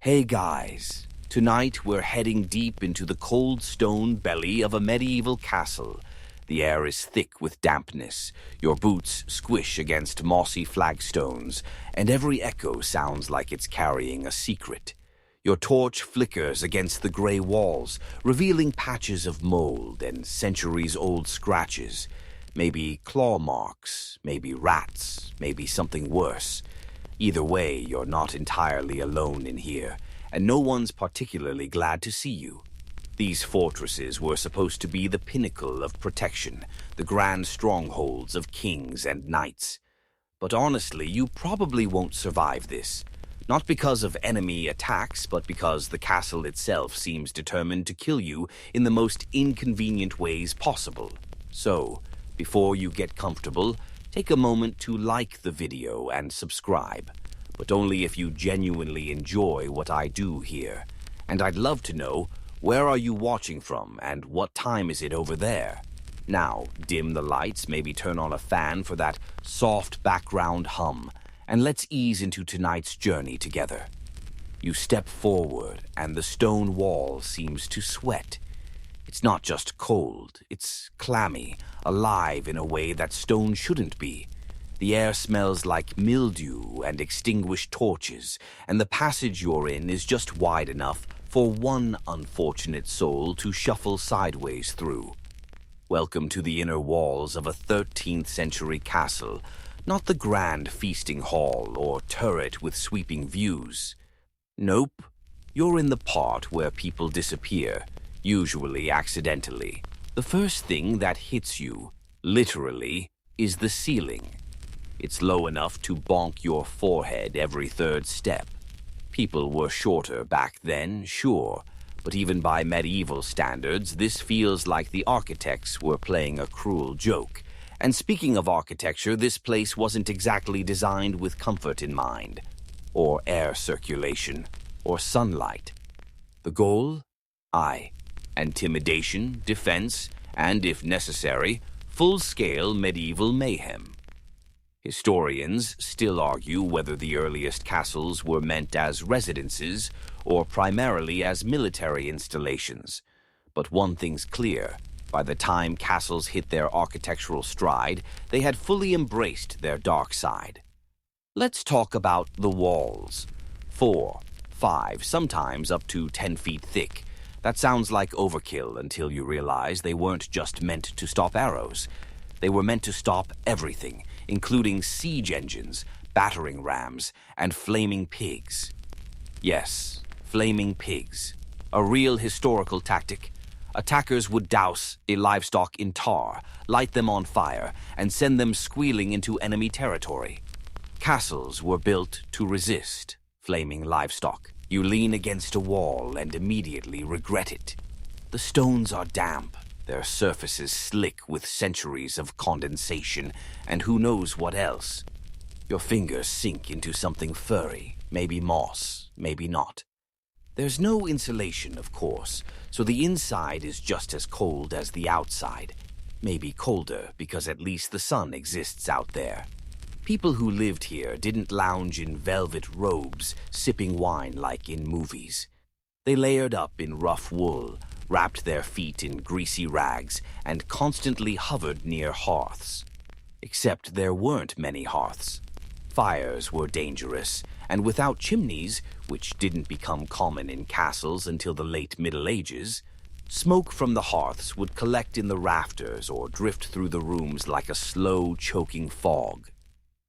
Hey guys, tonight we're heading deep into the cold stone belly of a medieval castle. The air is thick with dampness, your boots squish against mossy flagstones, and every echo sounds like it's carrying a secret. Your torch flickers against the gray walls, revealing patches of mold and centuries-old scratches. Maybe claw marks, maybe rats, maybe something worse. Either way, you're not entirely alone in here, and no one's particularly glad to see you. These fortresses were supposed to be the pinnacle of protection, the grand strongholds of kings and knights. But honestly, you probably won't survive this. Not because of enemy attacks, but because the castle itself seems determined to kill you in the most inconvenient ways possible. So, before you get comfortable, take a moment to like the video and subscribe, but only if you genuinely enjoy what I do here. And I'd love to know, where are you watching from and what time is it over there? Now, dim the lights, maybe turn on a fan for that soft background hum, and let's ease into tonight's journey together. You step forward and the stone wall seems to sweat. It's not just cold, it's clammy, alive in a way that stone shouldn't be. The air smells like mildew and extinguished torches, and the passage you're in is just wide enough for one unfortunate soul to shuffle sideways through. Welcome to the inner walls of a 13th century castle, not the grand feasting hall or turret with sweeping views. Nope, you're in the part where people disappear, usually accidentally. The first thing that hits you, literally, is the ceiling. It's low enough to bonk your forehead every third step. People were shorter back then, sure, but even by medieval standards, this feels like the architects were playing a cruel joke. And speaking of architecture, this place wasn't exactly designed with comfort in mind, or air circulation, or sunlight. The goal? Intimidation, defense, and, if necessary, full-scale medieval mayhem. Historians still argue whether the earliest castles were meant as residences or primarily as military installations. But one thing's clear. By the time castles hit their architectural stride, they had fully embraced their dark side. Let's talk about the walls. 4, 5, sometimes up to 10 feet thick. That sounds like overkill until you realize they weren't just meant to stop arrows. They were meant to stop everything, including siege engines, battering rams, and flaming pigs. Yes, flaming pigs. A real historical tactic. Attackers would douse a livestock in tar, light them on fire, and send them squealing into enemy territory. Castles were built to resist flaming livestock. You lean against a wall and immediately regret it. The stones are damp, their surfaces slick with centuries of condensation, and who knows what else. Your fingers sink into something furry, maybe moss, maybe not. There's no insulation, of course, so the inside is just as cold as the outside. Maybe colder, because at least the sun exists out there. People who lived here didn't lounge in velvet robes, sipping wine like in movies. They layered up in rough wool, wrapped their feet in greasy rags, and constantly hovered near hearths. Except there weren't many hearths. Fires were dangerous, and without chimneys, which didn't become common in castles until the late Middle Ages, smoke from the hearths would collect in the rafters or drift through the rooms like a slow, choking fog.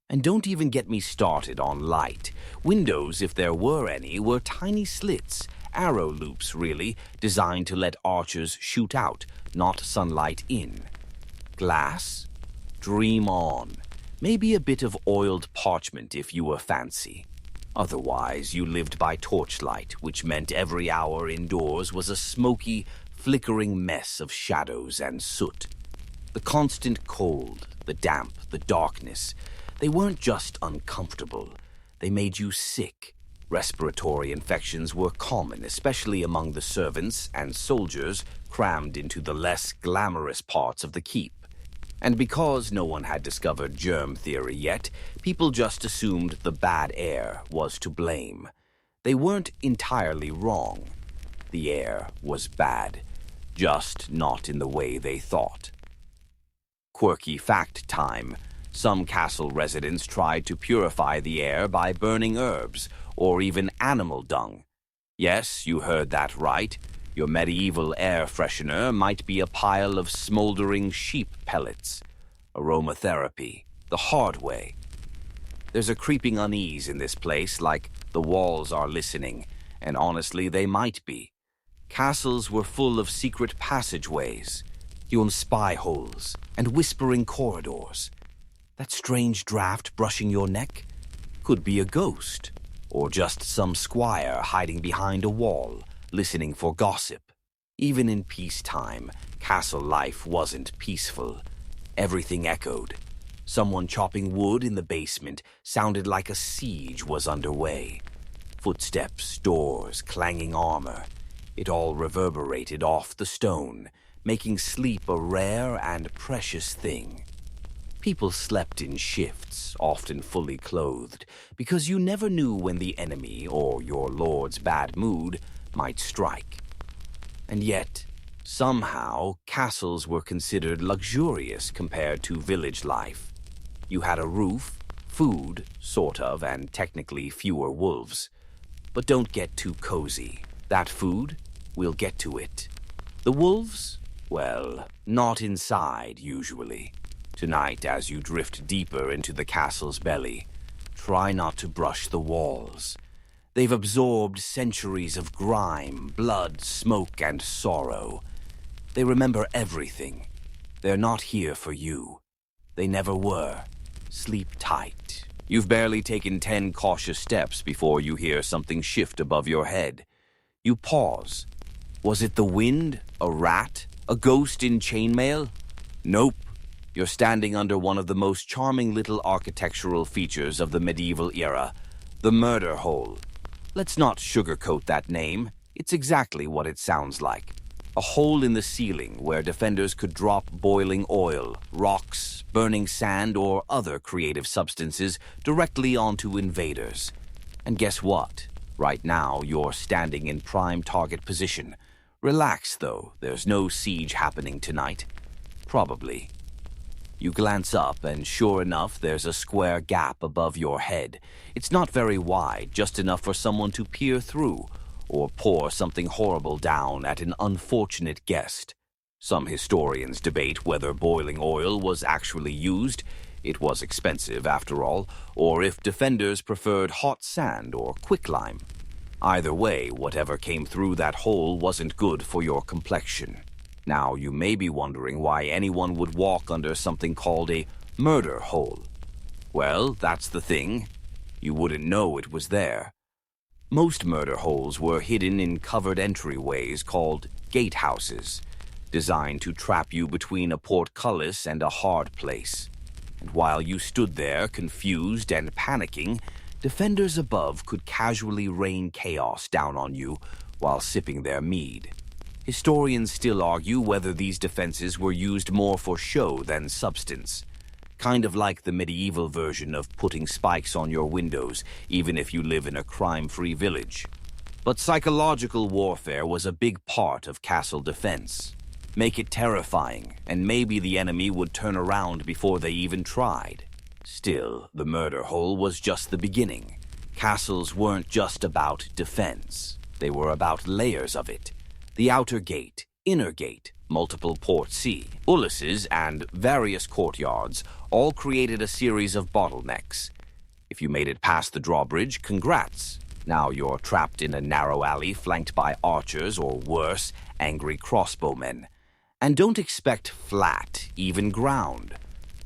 And don't even get me started on light. Windows, if there were any, were tiny slits, arrow loops really, designed to let archers shoot out, not sunlight in. Glass? Dream on. Maybe a bit of oiled parchment if you were fancy. Otherwise, you lived by torchlight, which meant every hour indoors was a smoky, flickering mess of shadows and soot. The constant cold, the damp, the darkness, they weren't just uncomfortable. They made you sick. Respiratory infections were common, especially among the servants and soldiers crammed into the less glamorous parts of the keep. And because no one had discovered germ theory yet, people just assumed the bad air was to blame. They weren't entirely wrong. The air was bad, just not in the way they thought. Quirky fact time. Some castle residents tried to purify the air by burning herbs or even animal dung. Yes, you heard that right. Your medieval air freshener might be a pile of smoldering sheep pellets. Aromatherapy, the hard way. There's a creeping unease in this place, like the walls are listening, and honestly, they might be. Castles were full of secret passageways, hewn spy holes, and whispering corridors. That strange draft brushing your neck could be a ghost, or just some squire hiding behind a wall, listening for gossip. Even in peacetime, castle life wasn't peaceful. Everything echoed. Someone chopping wood in the basement sounded like a siege was underway. Footsteps, doors, clanging armor. It all reverberated off the stone, making sleep a rare and precious thing. People slept in shifts, often fully clothed, because you never knew when the enemy or your lord's bad mood might strike. And yet, somehow, castles were considered luxurious compared to village life. You had a roof, food, sort of, and technically fewer wolves. But don't get too cozy. That food, we'll get to it. The wolves? Well, not inside, usually. Tonight, as you drift deeper into the castle's belly, try not to brush the walls. They've absorbed centuries of grime, blood, smoke, and sorrow. They remember everything. They're not here for you. They never were. Sleep tight. You've barely taken 10 cautious steps before you hear something shift above your head. You pause. Was it the wind? A rat? A ghost in chainmail? Nope. You're standing under one of the most charming little architectural features of the medieval era, the murder hole. Let's not sugarcoat that name. It's exactly what it sounds like. A hole in the ceiling where defenders could drop boiling oil, rocks, burning sand, or other creative substances directly onto invaders. And guess what? Right now, you're standing in prime target position. Relax, though. There's no siege happening tonight. Probably. You glance up, and sure enough, there's a square gap above your head. It's not very wide, just enough for someone to peer through, or pour something horrible down at an unfortunate guest. Some historians debate whether boiling oil was actually used. It was expensive, after all, or if defenders preferred hot sand or quicklime. Either way, whatever came through that hole wasn't good for your complexion. Now, you may be wondering why anyone would walk under something called a murder hole. Well, that's the thing. You wouldn't know it was there. Most murder holes were hidden in covered entryways called gatehouses, designed to trap you between a portcullis and a hard place. And while you stood there, confused and panicking, defenders above could casually rain chaos down on you while sipping their mead. Historians still argue whether these defenses were used more for show than substance. Kind of like the medieval version of putting spikes on your windows, even if you live in a crime-free village. But psychological warfare was a big part of castle defense. Make it terrifying, and maybe the enemy would turn around before they even tried. Still, the murder hole was just the beginning. Castles weren't just about defense. They were about layers of it. The outer gate, inner gate, multiple port C, uluses, and various courtyards all created a series of bottlenecks. If you made it past the drawbridge, congrats. Now you're trapped in a narrow alley flanked by archers or worse, angry crossbowmen. And don't expect flat, even ground.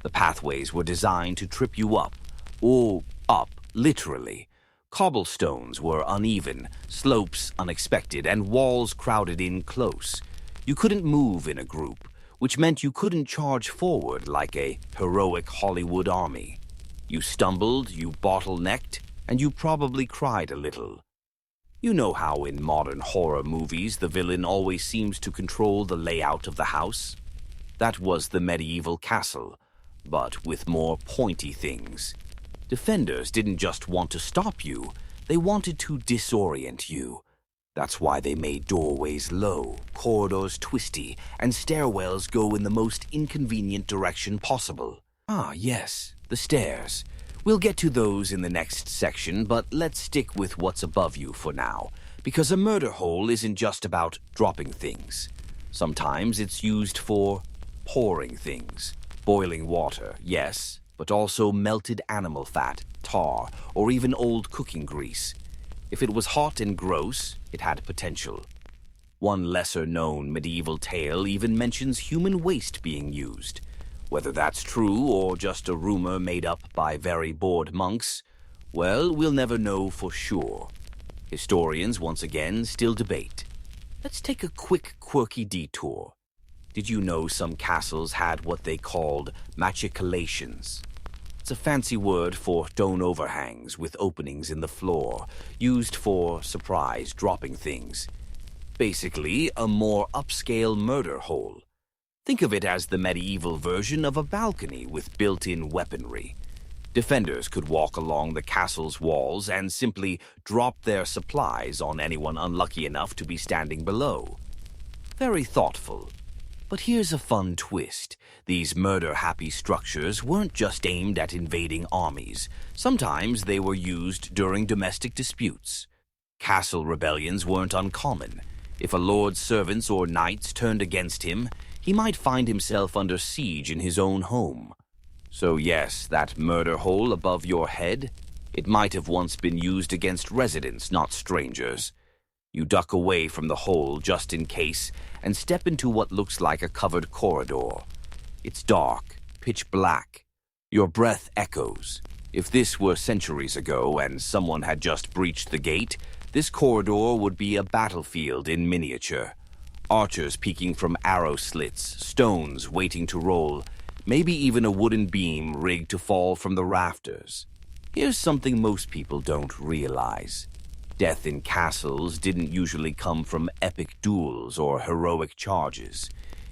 The pathways were designed to trip you up. Oh, up, literally. Cobblestones were uneven, slopes unexpected, and walls crowded in close. You couldn't move in a group, which meant you couldn't charge forward like a heroic Hollywood army. You stumbled, you bottlenecked, and you probably cried a little. You know how in modern horror movies the villain always seems to control the layout of the house? That was the medieval castle, but with more pointy things. Defenders didn't just want to stop you, They wanted to disorient you. That's why they made doorways low, corridors twisty, and stairwells go in the most inconvenient direction possible. Ah, yes, the stairs. We'll get to those in the next section, but let's stick with what's above you for now, because a murder hole isn't just about dropping things. Sometimes it's used for pouring things. Boiling water, yes, but also melted animal fat, tar, or even old cooking grease. If it was hot and gross, it had potential. One lesser-known medieval tale even mentions human waste being used. Whether that's true or just a rumor made up by very bored monks, well, we'll never know for sure. Historians, once again, still debate. Let's take a quick, quirky detour. Did you know some castles had what they called machicolations? It's a fancy word for stone overhangs with openings in the floor, used for surprise dropping things. Basically, a more upscale murder hole. Think of it as the medieval version of a balcony with built-in weaponry. Defenders could walk along the castle's walls and simply drop their supplies on anyone unlucky enough to be standing below. Very thoughtful. But here's a fun twist. These murder-happy structures weren't just aimed at invading armies. Sometimes they were used during domestic disputes. Castle rebellions weren't uncommon. If a lord's servants or knights turned against him, he might find himself under siege in his own home. So yes, that murder hole above your head, it might have once been used against residents, not strangers. You duck away from the hole just in case and step into what looks like a covered corridor. It's dark, pitch black. Your breath echoes. If this were centuries ago and someone had just breached the gate, this corridor would be a battlefield in miniature. Archers peeking from arrow slits, stones waiting to roll, maybe even a wooden beam rigged to fall from the rafters. Here's something most people don't realize. Death in castles didn't usually come from epic duels or heroic charges.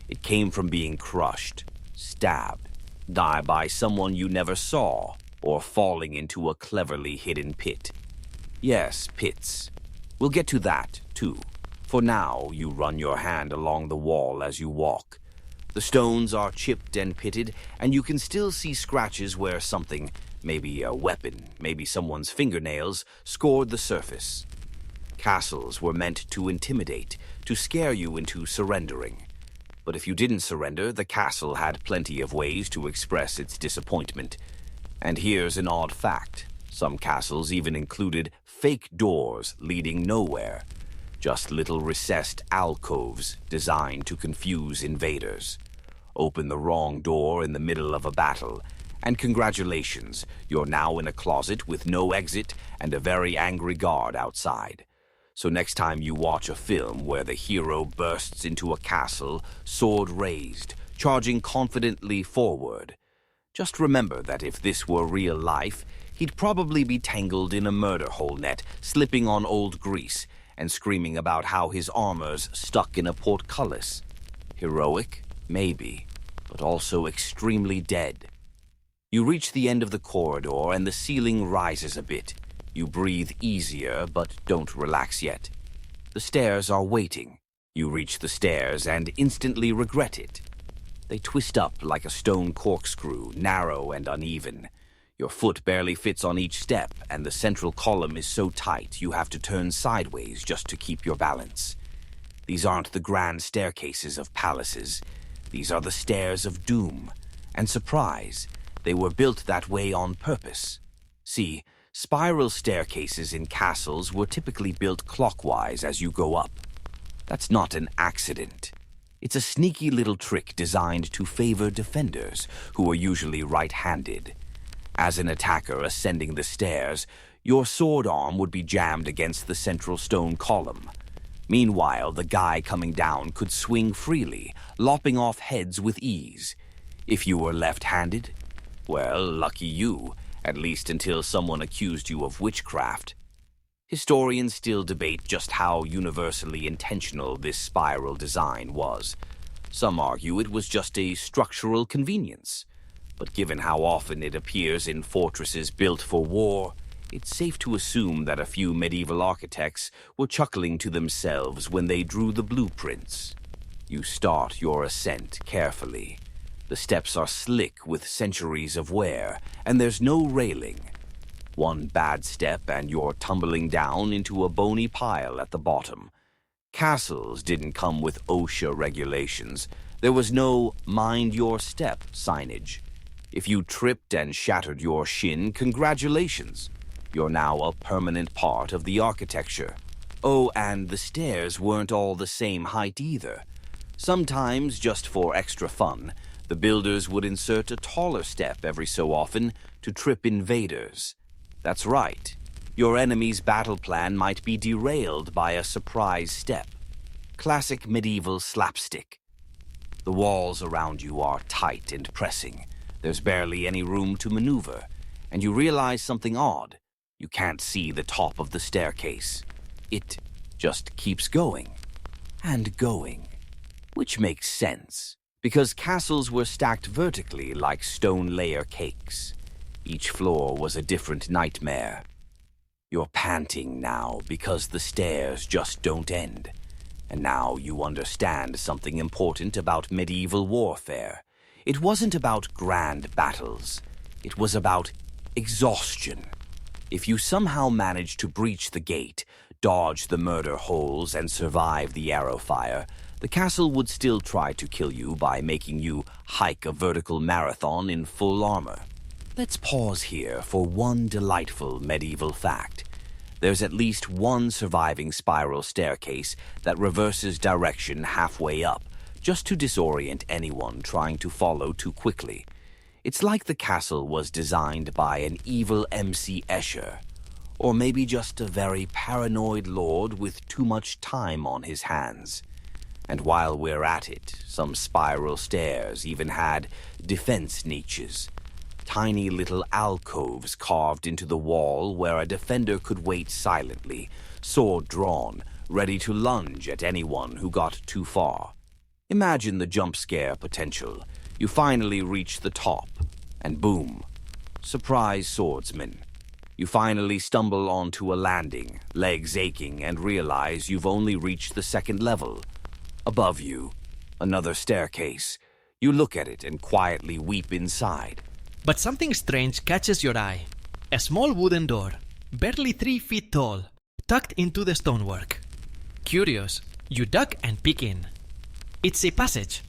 It came from being crushed, stabbed, die by someone you never saw, or falling into a cleverly hidden pit. Yes, pits. We'll get to that, too. For now, you run your hand along the wall as you walk. The stones are chipped and pitted, and you can still see scratches where something, maybe a weapon, maybe someone's fingernails, scored the surface. Castles were meant to intimidate, to scare you into surrendering. But if you didn't surrender, the castle had plenty of ways to express its disappointment. And here's an odd fact. Some castles even included fake doors leading nowhere. Just little recessed alcoves designed to confuse invaders. Open the wrong door in the middle of a battle, and congratulations, you're now in a closet with no exit and a very angry guard outside. So next time you watch a film where the hero bursts into a castle, sword raised, charging confidently forward, just remember that if this were real life, he'd probably be tangled in a murder hole net, slipping on old grease, and screaming about how his armor's stuck in a portcullis. Heroic? Maybe, but also extremely dead. You reach the end of the corridor and the ceiling rises a bit. You breathe easier, but don't relax yet. The stairs are waiting. You reach the stairs and instantly regret it. They twist up like a stone corkscrew, narrow and uneven. Your foot barely fits on each step, and the central column is so tight you have to turn sideways just to keep your balance. These aren't the grand staircases of palaces. These are the stairs of doom. And surprise, they were built that way on purpose. See, spiral staircases in castles were typically built clockwise as you go up. That's not an accident. It's a sneaky little trick designed to favor defenders, who are usually right-handed. As an attacker ascending the stairs, your sword arm would be jammed against the central stone column. Meanwhile, the guy coming down could swing freely, lopping off heads with ease. If you were left-handed, well, lucky you, at least until someone accused you of witchcraft. Historians still debate just how universally intentional this spiral design was. Some argue it was just a structural convenience. But given how often it appears in fortresses built for war, It's safe to assume that a few medieval architects were chuckling to themselves when they drew the blueprints. You start your ascent carefully. The steps are slick with centuries of wear, and there's no railing. One bad step and you're tumbling down into a bony pile at the bottom. Castles didn't come with OSHA regulations. There was no "mind your step" signage. If you tripped and shattered your shin, congratulations. You're now a permanent part of the architecture. Oh, and the stairs weren't all the same height either. Sometimes, just for extra fun, the builders would insert a taller step every so often to trip invaders. That's right. Your enemy's battle plan might be derailed by a surprise step. Classic medieval slapstick. The walls around you are tight and pressing. There's barely any room to maneuver, and you realize something odd. You can't see the top of the staircase. It just keeps going and going, which makes sense, because castles were stacked vertically like stone layer cakes. Each floor was a different nightmare. You're panting now because the stairs just don't end. And now you understand something important about medieval warfare. It wasn't about grand battles. It was about exhaustion. If you somehow managed to breach the gate, dodge the murder holes, and survive the arrow fire, the castle would still try to kill you by making you hike a vertical marathon in full armor. Let's pause here for one delightful medieval fact. There's at least one surviving spiral staircase that reverses direction halfway up, just to disorient anyone trying to follow too quickly. It's like the castle was designed by an evil MC Escher, or maybe just a very paranoid lord with too much time on his hands. And while we're at it, some spiral stairs even had defense niches. Tiny little alcoves carved into the wall where a defender could wait silently, sword drawn, ready to lunge at anyone who got too far. Imagine the jump scare potential. You finally reach the top, and boom, surprise swordsman. You finally stumble onto a landing, legs aching, and realize you've only reached the second level. Above you, another staircase. You look at it and quietly weep inside. But something strange catches your eye. A small wooden door, barely 3 feet tall, tucked into the stonework. Curious, you duck and peek in. It's a passage.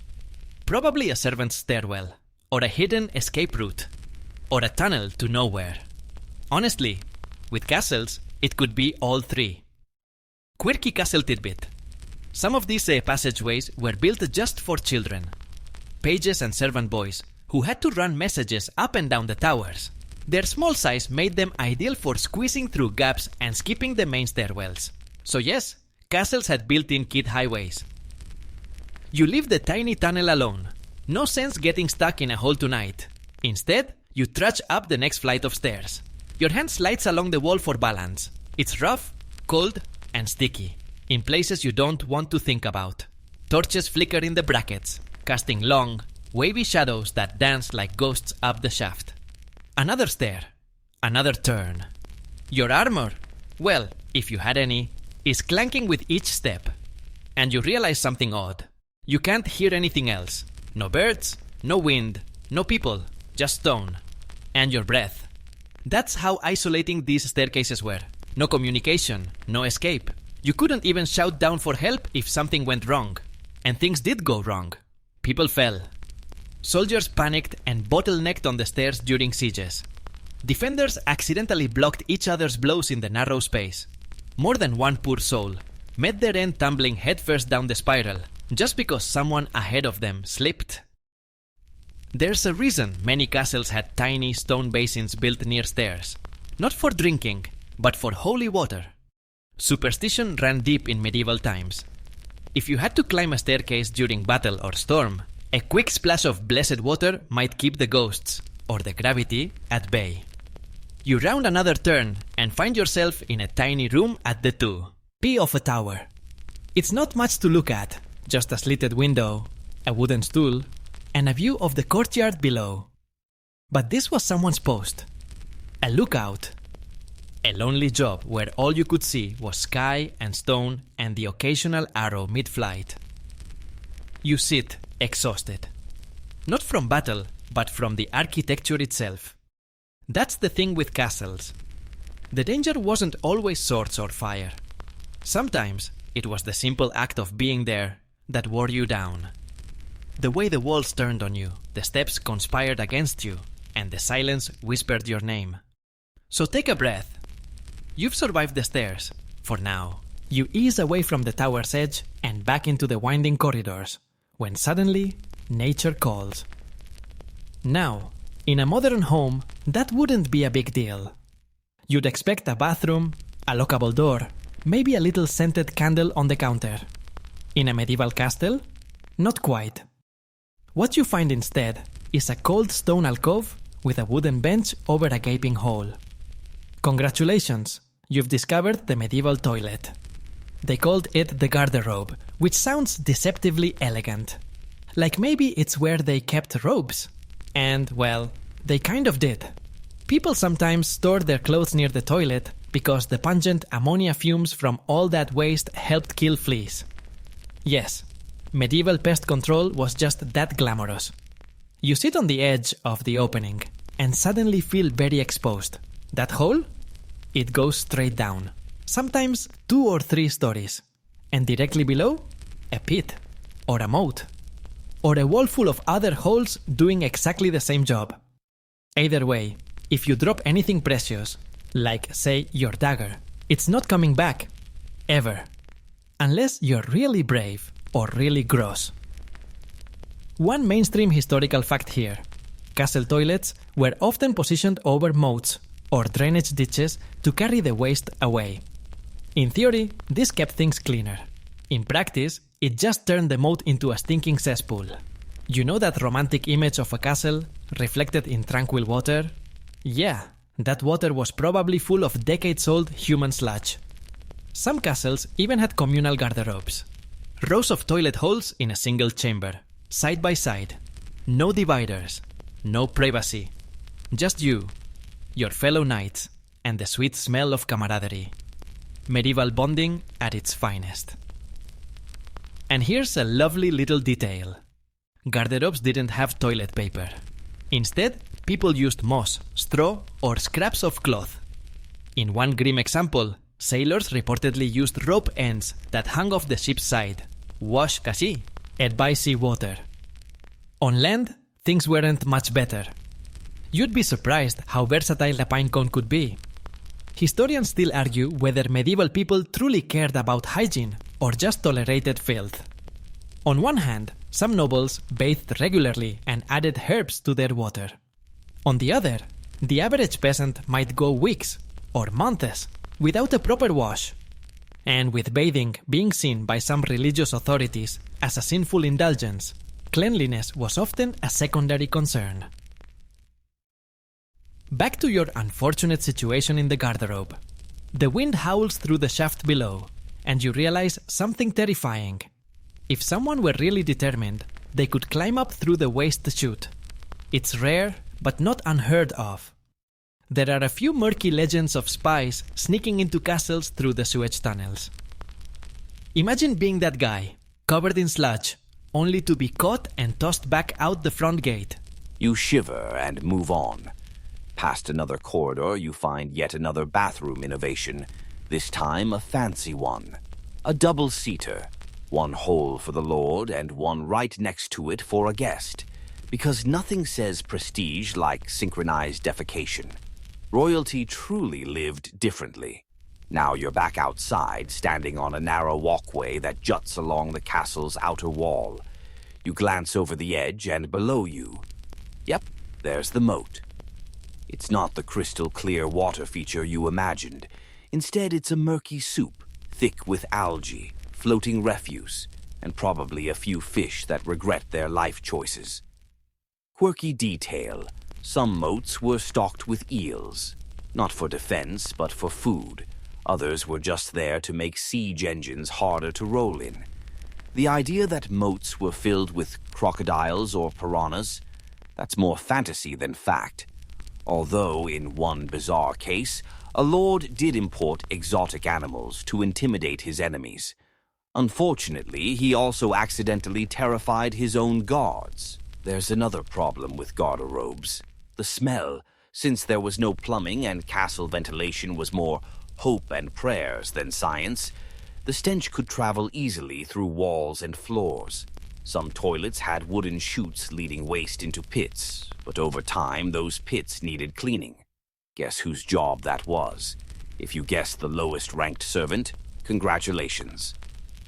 Probably a servant's stairwell, or a hidden escape route, or a tunnel to nowhere. Honestly, with castles, it could be all three. Quirky castle tidbit. Some of these passageways were built just for children. Pages and servant boys who had to run messages up and down the towers. Their small size made them ideal for squeezing through gaps and skipping the main stairwells. So yes, castles had built-in kid highways. You leave the tiny tunnel alone. No sense getting stuck in a hole tonight. Instead, you trudge up the next flight of stairs. Your hand slides along the wall for balance. It's rough, cold, and sticky, in places you don't want to think about. Torches flicker in the brackets, casting long, wavy shadows that dance like ghosts up the shaft. Another stair, another turn. Your armor, well, if you had any, is clanking with each step. And you realize something odd. You can't hear anything else. No birds, no wind, no people, just stone. And your breath. That's how isolating these staircases were. No communication, no escape. You couldn't even shout down for help if something went wrong. And things did go wrong. People fell. Soldiers panicked and bottlenecked on the stairs during sieges. Defenders accidentally blocked each other's blows in the narrow space. More than one poor soul met their end tumbling headfirst down the spiral, just because someone ahead of them slipped. There's a reason many castles had tiny stone basins built near stairs. Not for drinking, but for holy water. Superstition ran deep in medieval times. If you had to climb a staircase during battle or storm, a quick splash of blessed water might keep the ghosts, or the gravity, at bay. You round another turn and find yourself in a tiny room at the 2 P of a tower. It's not much to look at, just a slitted window, a wooden stool, and a view of the courtyard below. But this was someone's post. A lookout. A lonely job where all you could see was sky and stone and the occasional arrow mid-flight. You sit, exhausted. Not from battle, but from the architecture itself. That's the thing with castles. The danger wasn't always swords or fire. Sometimes it was the simple act of being there that wore you down. The way the walls turned on you, the steps conspired against you, and the silence whispered your name. So take a breath. You've survived the stairs, for now. You ease away from the tower's edge and back into the winding corridors, when suddenly, nature calls. Now, in a modern home, that wouldn't be a big deal. You'd expect a bathroom, a lockable door, maybe a little scented candle on the counter. In a medieval castle? Not quite. What you find instead is a cold stone alcove with a wooden bench over a gaping hole. Congratulations, you've discovered the medieval toilet. They called it the garderobe, which sounds deceptively elegant. Like maybe it's where they kept robes. And, well, they kind of did. People sometimes stored their clothes near the toilet because the pungent ammonia fumes from all that waste helped kill fleas. Yes, medieval pest control was just that glamorous. You sit on the edge of the opening and suddenly feel very exposed. That hole? It goes straight down. Sometimes 2 or 3 stories. And directly below? A pit. Or a moat. Or a wall full of other holes doing exactly the same job. Either way, if you drop anything precious, like, say, your dagger, it's not coming back. Ever. Unless you're really brave or really gross. One mainstream historical fact here. Castle toilets were often positioned over moats or drainage ditches to carry the waste away. In theory, this kept things cleaner. In practice, it just turned the moat into a stinking cesspool. You know that romantic image of a castle reflected in tranquil water? Yeah, that water was probably full of decades-old human sludge. Some castles even had communal garderobes. Rows of toilet holes in a single chamber, side by side. No dividers, no privacy. Just you, your fellow knights, and the sweet smell of camaraderie. Medieval bonding at its finest. And here's a lovely little detail. Garderobes didn't have toilet paper. Instead, people used moss, straw, or scraps of cloth. In one grim example, sailors reportedly used rope ends that hung off the ship's side. Wash kashi, et by sea water. On land, things weren't much better. You'd be surprised how versatile a pine cone could be. Historians still argue whether medieval people truly cared about hygiene or just tolerated filth. On one hand, some nobles bathed regularly and added herbs to their water. On the other, the average peasant might go weeks or months without a proper wash. And with bathing being seen by some religious authorities as a sinful indulgence, cleanliness was often a secondary concern. Back to your unfortunate situation in the garderobe. The wind howls through the shaft below, and you realize something terrifying. If someone were really determined, they could climb up through the waste chute. It's rare, but not unheard of. There are a few murky legends of spies sneaking into castles through the sewage tunnels. Imagine being that guy, covered in sludge, only to be caught and tossed back out the front gate. You shiver and move on. Past another corridor, you find yet another bathroom innovation, this time a fancy one. A double-seater, one hole for the lord and one right next to it for a guest, because nothing says prestige like synchronized defecation. Royalty truly lived differently. Now you're back outside, standing on a narrow walkway that juts along the castle's outer wall. You glance over the edge and below you. Yep, there's the moat. It's not the crystal-clear water feature you imagined. Instead, it's a murky soup, thick with algae, floating refuse, and probably a few fish that regret their life choices. Quirky detail. Some moats were stocked with eels. Not for defense, but for food. Others were just there to make siege engines harder to roll in. The idea that moats were filled with crocodiles or piranhas, that's more fantasy than fact. Although, in one bizarre case, A lord did import exotic animals to intimidate his enemies. Unfortunately, he also accidentally terrified his own guards. There's another problem with garderobes: the smell. Since there was no plumbing and castle ventilation was more hope and prayers than science, the stench could travel easily through walls and floors. Some toilets had wooden chutes leading waste into pits, but over time those pits needed cleaning. Guess whose job that was? If you guessed the lowest ranked servant, congratulations.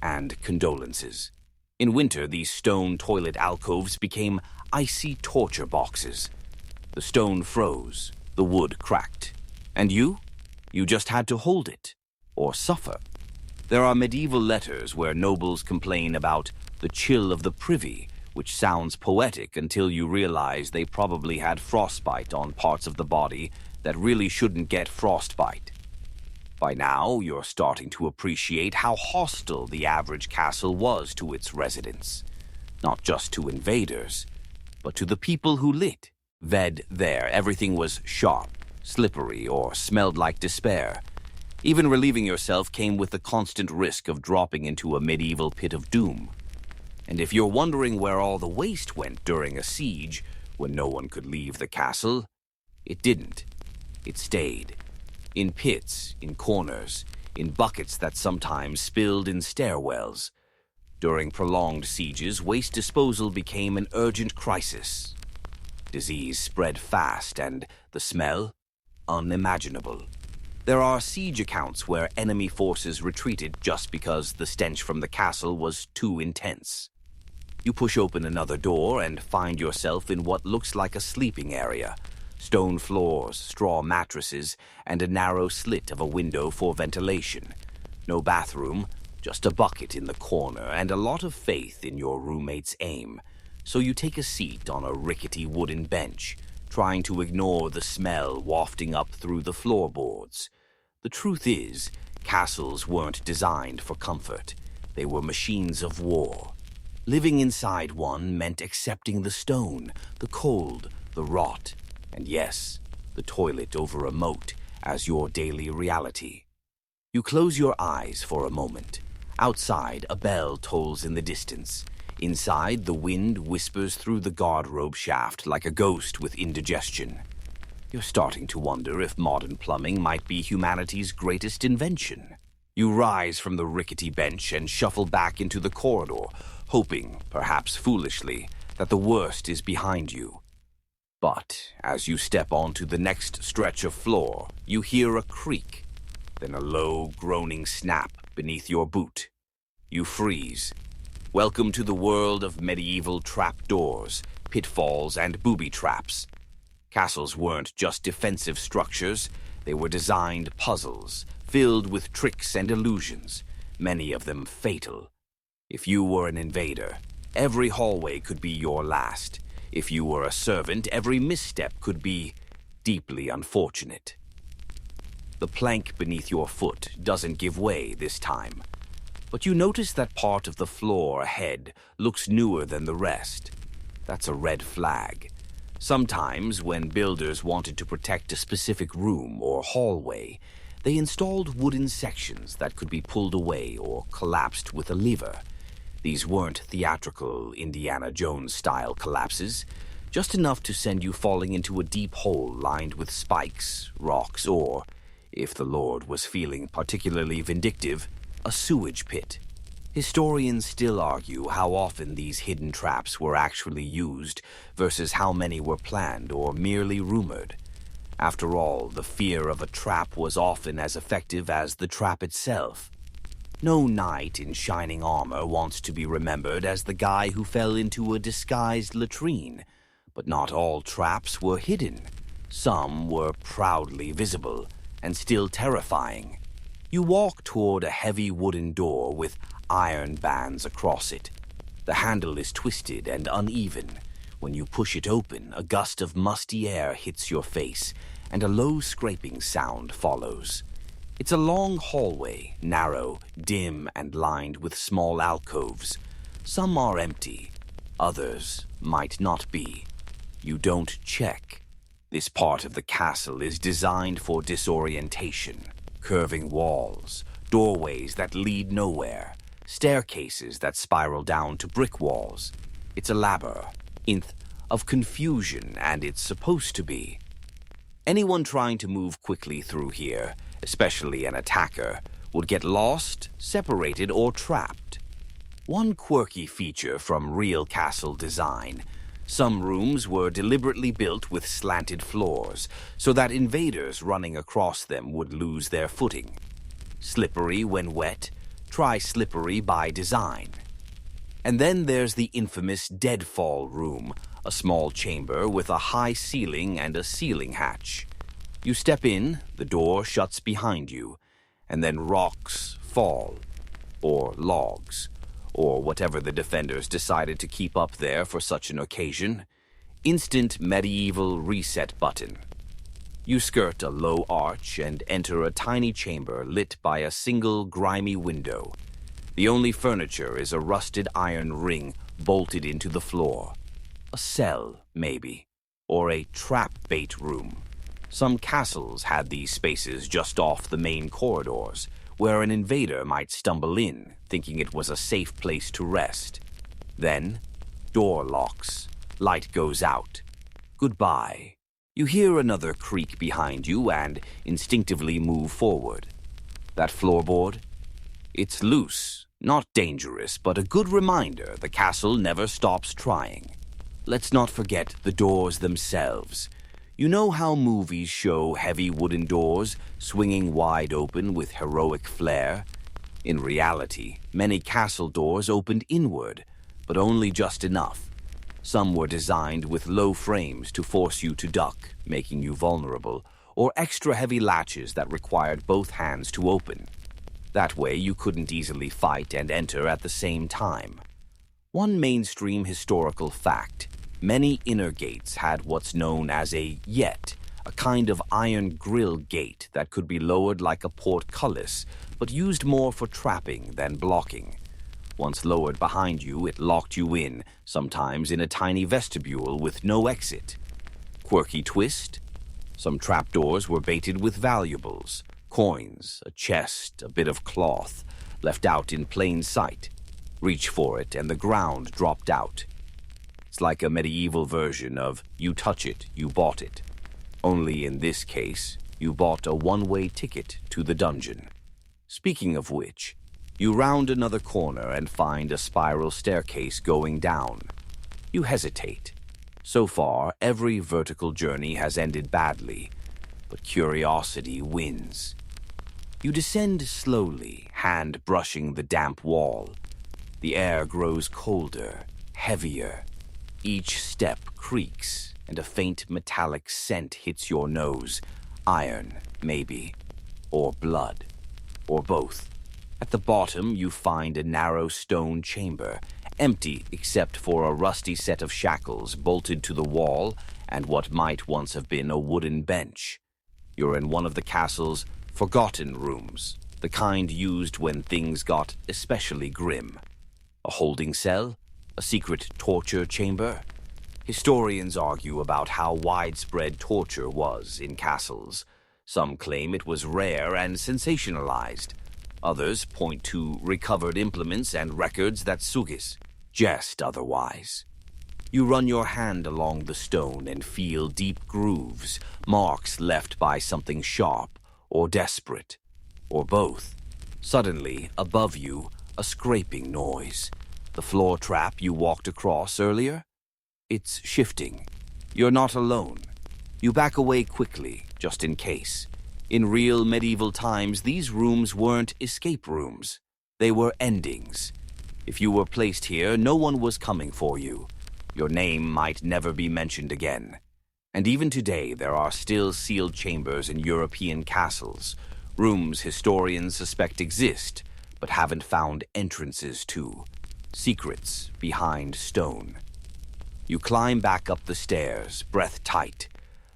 And condolences. In winter, these stone toilet alcoves became icy torture boxes. The stone froze, the wood cracked. And you? You just had to hold it, or suffer. There are medieval letters where nobles complain about the chill of the privy, which sounds poetic until you realize they probably had frostbite on parts of the body that really shouldn't get frostbite. By now, you're starting to appreciate how hostile the average castle was to its residents. Not just to invaders, but to the people who lit. There, everything was sharp, slippery, or smelled like despair. Even relieving yourself came with the constant risk of dropping into a medieval pit of doom. And if you're wondering where all the waste went during a siege, when no one could leave the castle, it didn't. It stayed. In pits, in corners, in buckets that sometimes spilled in stairwells. During prolonged sieges, waste disposal became an urgent crisis. Disease spread fast, and the smell? Unimaginable. There are siege accounts where enemy forces retreated just because the stench from the castle was too intense. You push open another door and find yourself in what looks like a sleeping area. Stone floors, straw mattresses, and a narrow slit of a window for ventilation. No bathroom, just a bucket in the corner and a lot of faith in your roommate's aim. So you take a seat on a rickety wooden bench, trying to ignore the smell wafting up through the floorboards. The truth is, castles weren't designed for comfort. They were machines of war. Living inside one meant accepting the stone, the cold, the rot, and yes, the toilet over a moat as your daily reality. You close your eyes for a moment. Outside, a bell tolls in the distance. Inside, the wind whispers through the guardrobe shaft like a ghost with indigestion. You're starting to wonder if modern plumbing might be humanity's greatest invention. You rise from the rickety bench and shuffle back into the corridor, hoping, perhaps foolishly, that the worst is behind you. But as you step onto the next stretch of floor, you hear a creak, then a low, groaning snap beneath your boot. You freeze. Welcome to the world of medieval trapdoors, pitfalls, and booby traps. Castles weren't just defensive structures, they were designed puzzles, filled with tricks and illusions, many of them fatal. If you were an invader, every hallway could be your last. If you were a servant, every misstep could be deeply unfortunate. The plank beneath your foot doesn't give way this time, but you notice that part of the floor ahead looks newer than the rest. That's a red flag. Sometimes, when builders wanted to protect a specific room or hallway, they installed wooden sections that could be pulled away or collapsed with a lever. These weren't theatrical Indiana Jones-style collapses, just enough to send you falling into a deep hole lined with spikes, rocks, or, if the Lord was feeling particularly vindictive, a sewage pit. Historians still argue how often these hidden traps were actually used versus how many were planned or merely rumored. After all, the fear of a trap was often as effective as the trap itself. No knight in shining armor wants to be remembered as the guy who fell into a disguised latrine, but not all traps were hidden. Some were proudly visible and still terrifying. You walk toward a heavy wooden door with iron bands across it. The handle is twisted and uneven. When you push it open, a gust of musty air hits your face, and a low scraping sound follows. It's a long hallway, narrow, dim, and lined with small alcoves. Some are empty, others might not be. You don't check. This part of the castle is designed for disorientation. Curving walls, doorways that lead nowhere, staircases that spiral down to brick walls. It's a labyrinth of confusion, and it's supposed to be. Anyone trying to move quickly through here, especially an attacker, would get lost, separated, or trapped. One quirky feature from real castle design: some rooms were deliberately built with slanted floors, so that invaders running across them would lose their footing. Slippery when wet, try slippery by design. And then there's the infamous deadfall room, a small chamber with a high ceiling and a ceiling hatch. You step in, the door shuts behind you, and then rocks fall, or logs, or whatever the defenders decided to keep up there for such an occasion. Instant medieval reset button. You skirt a low arch and enter a tiny chamber lit by a single grimy window. The only furniture is a rusted iron ring bolted into the floor. A cell, maybe, or a trap bait room. Some castles had these spaces just off the main corridors, where an invader might stumble in, thinking it was a safe place to rest. Then, door locks. Light goes out. Goodbye. You hear another creak behind you and instinctively move forward. That floorboard? It's loose, not dangerous, but a good reminder the castle never stops trying. Let's not forget the doors themselves. You know how movies show heavy wooden doors swinging wide open with heroic flair? In reality, many castle doors opened inward, but only just enough. Some were designed with low frames to force you to duck, making you vulnerable, or extra heavy latches that required both hands to open. That way you couldn't easily fight and enter at the same time. One mainstream historical fact: many inner gates had what's known as a yett, a kind of iron grill gate that could be lowered like a portcullis, but used more for trapping than blocking. Once lowered behind you, it locked you in, sometimes in a tiny vestibule with no exit. Quirky twist? Some trapdoors were baited with valuables, coins, a chest, a bit of cloth, left out in plain sight. Reach for it and the ground dropped out. It's like a medieval version of you touch it, you bought it. Only in this case, you bought a one-way ticket to the dungeon. Speaking of which, you round another corner and find a spiral staircase going down. You hesitate. So far, every vertical journey has ended badly, but curiosity wins. You descend slowly, hand brushing the damp wall. The air grows colder, heavier. Each step creaks, and a faint metallic scent hits your nose. Iron, maybe. Or blood. Or both. At the bottom, you find a narrow stone chamber, empty except for a rusty set of shackles bolted to the wall and what might once have been a wooden bench. You're in one of the castle's forgotten rooms, the kind used when things got especially grim. A holding cell? A secret torture chamber? Historians argue about how widespread torture was in castles. Some claim it was rare and sensationalized. Others point to recovered implements and records that suggest otherwise. You run your hand along the stone and feel deep grooves, marks left by something sharp or desperate, or both. Suddenly, above you, a scraping noise. The floor trap you walked across earlier? It's shifting. You're not alone. You back away quickly, just in case. In real medieval times, these rooms weren't escape rooms. They were endings. If you were placed here, no one was coming for you. Your name might never be mentioned again. And even today, there are still sealed chambers in European castles, rooms historians suspect exist, but haven't found entrances to. Secrets behind stone. You climb back up the stairs, breath tight.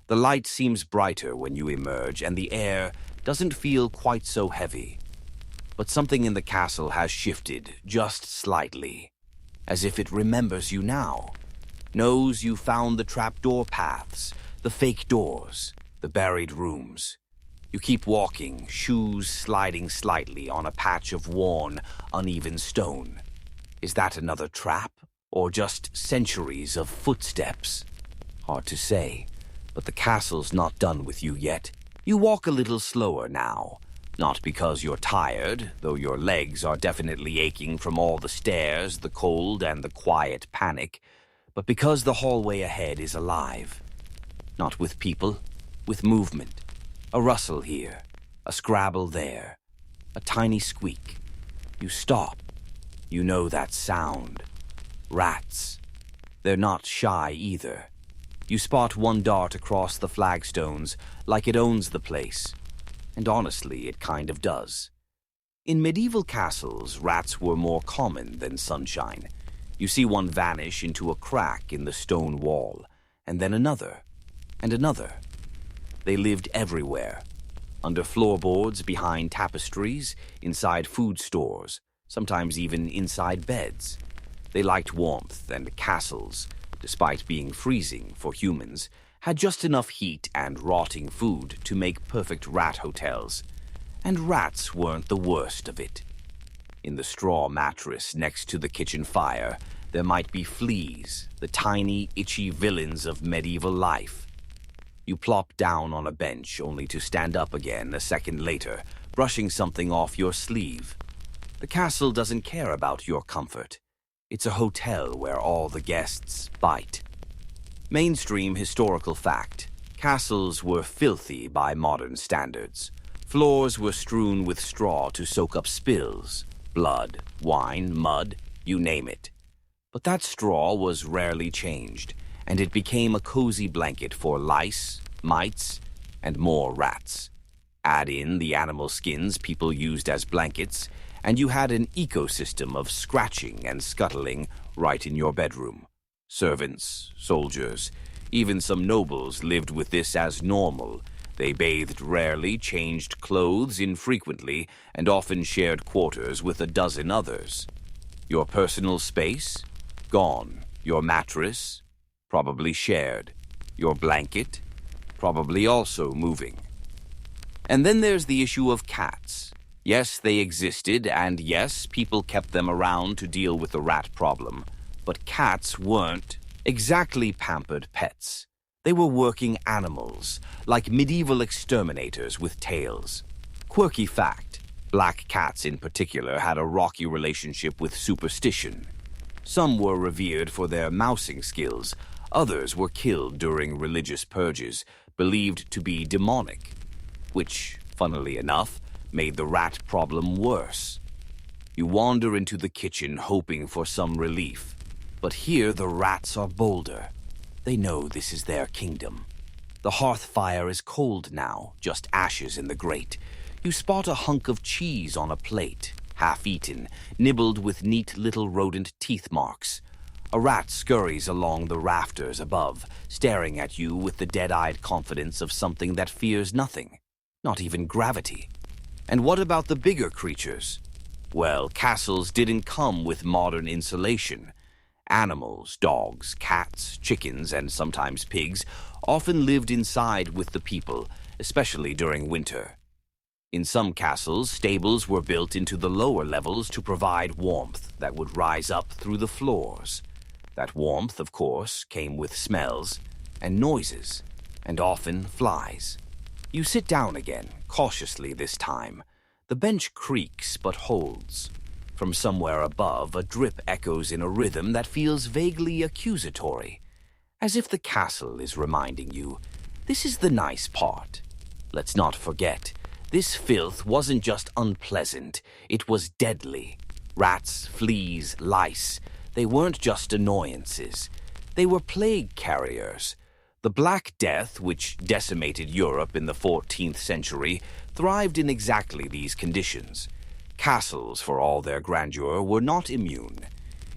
The light seems brighter when you emerge, and the air doesn't feel quite so heavy. But something in the castle has shifted, just slightly, as if it remembers you now. Knows you found the trapdoor paths, The fake doors, the buried rooms. You keep walking, shoes sliding slightly on a patch of worn, uneven stone. Is that another trap, or just centuries of footsteps? Hard to say, but the castle's not done with you yet. You walk a little slower now, not because you're tired, though your legs are definitely aching from all the stairs, the cold, and the quiet panic, but because the hallway ahead is alive. Not with people, with movement. A rustle here, a scrabble there, a tiny squeak. You stop. You know that sound. Rats. They're not shy either. You spot one dart across the flagstones, like it owns the place. And honestly, it kind of does. In medieval castles, rats were more common than sunshine. You see one vanish into a crack in the stone wall, and then another, and another. They lived everywhere. Under floorboards, behind tapestries, inside food stores, sometimes even inside beds. They liked warmth, and castles, despite being freezing for humans, had just enough heat and rotting food to make perfect rat hotels. And rats weren't the worst of it. In the straw mattress next to the kitchen fire, there might be fleas, the tiny, itchy villains of medieval life. You plop down on a bench only to stand up again a second later, brushing something off your sleeve. The castle doesn't care about your comfort. It's a hotel where all the guests bite. Mainstream historical fact. Castles were filthy by modern standards. Floors were strewn with straw to soak up spills, blood, wine, mud, you name it. But that straw was rarely changed, and it became a cozy blanket for lice, mites, and more rats. Add in the animal skins people used as blankets, and you had an ecosystem of scratching and scuttling right in your bedroom. Servants, soldiers, even some nobles lived with this as normal. They bathed rarely, changed clothes infrequently, and often shared quarters with a dozen others. Your personal space? Gone. Your mattress? Probably shared. Your blanket? Probably also moving. And then there's the issue of cats. Yes, they existed, and yes, people kept them around to deal with the rat problem. But cats weren't exactly pampered pets. They were working animals, like medieval exterminators with tails. Quirky fact, black cats in particular had a rocky relationship with superstition. Some were revered for their mousing skills, others were killed during religious purges, believed to be demonic, which, funnily enough, made the rat problem worse. You wander into the kitchen hoping for some relief, but here the rats are bolder. They know this is their kingdom. The hearth fire is cold now, just ashes in the grate. You spot a hunk of cheese on a plate, half-eaten, nibbled with neat little rodent teeth marks. A rat scurries along the rafters above, staring at you with the dead-eyed confidence of something that fears nothing, not even gravity. And what about the bigger creatures? Well, castles didn't come with modern insulation. Animals, dogs, cats, chickens, and sometimes pigs often lived inside with the people, especially during winter. In some castles, stables were built into the lower levels to provide warmth that would rise up through the floors. That warmth, of course, came with smells and noises, and often flies. You sit down again, cautiously this time. The bench creaks but holds. From somewhere above, a drip echoes in a rhythm that feels vaguely accusatory, as if the castle is reminding you, this is the nice part. Let's not forget, this filth wasn't just unpleasant, it was deadly. Rats, fleas, lice, they weren't just annoyances. They were plague carriers. The Black Death, which decimated Europe in the 14th century, thrived in exactly these conditions. Castles, for all their grandeur, were not immune.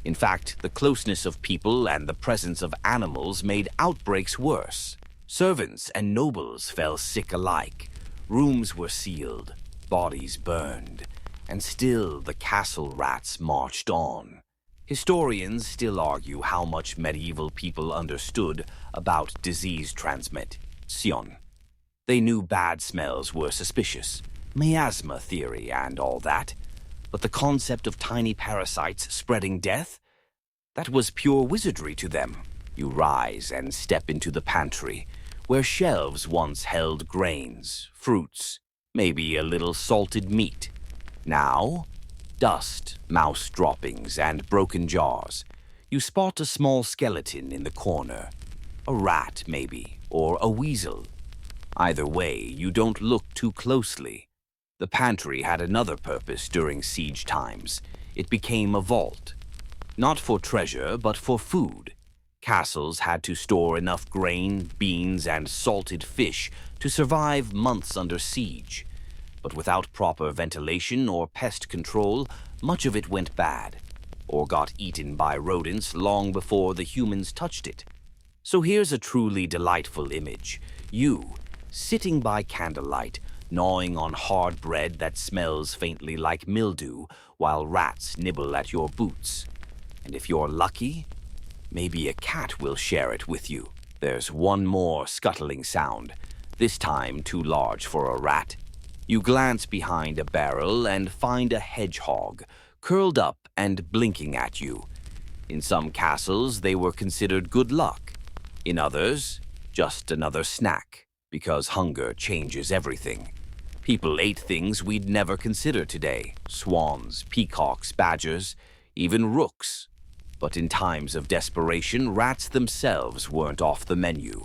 In fact, the closeness of people and the presence of animals made outbreaks worse. Servants and nobles fell sick alike. Rooms were sealed, bodies burned, and still the castle rats marched on. Historians still argue how much medieval people understood about disease transmission. They knew bad smells were suspicious, miasma theory and all that, but the concept of tiny parasites spreading death? That was pure wizardry to them. You rise and step into the pantry, where shelves once held grains, fruits, maybe a little salted meat. Now, dust, mouse droppings, and broken jars. You spot a small skeleton in the corner. A rat, maybe, or a weasel. Either way, you don't look too closely. The pantry had another purpose during siege times. It became a vault. Not for treasure, but for food. Castles had to store enough grain, beans, and salted fish to survive months under siege. But without proper ventilation or pest control, much of it went bad, or got eaten by rodents long before the humans touched it. So here's a truly delightful image. You, sitting by candlelight, gnawing on hard bread that smells faintly like mildew, while rats nibble at your boots. And if you're lucky, maybe a cat will share it with you. There's one more scuttling sound, this time too large for a rat. You glance behind a barrel and find a hedgehog, curled up and blinking at you. In some castles, they were considered good luck. In others, just another snack, because hunger changes everything. People ate things we'd never consider today: swans, peacocks, badgers, even rooks. But in times of desperation, rats themselves weren't off the menu.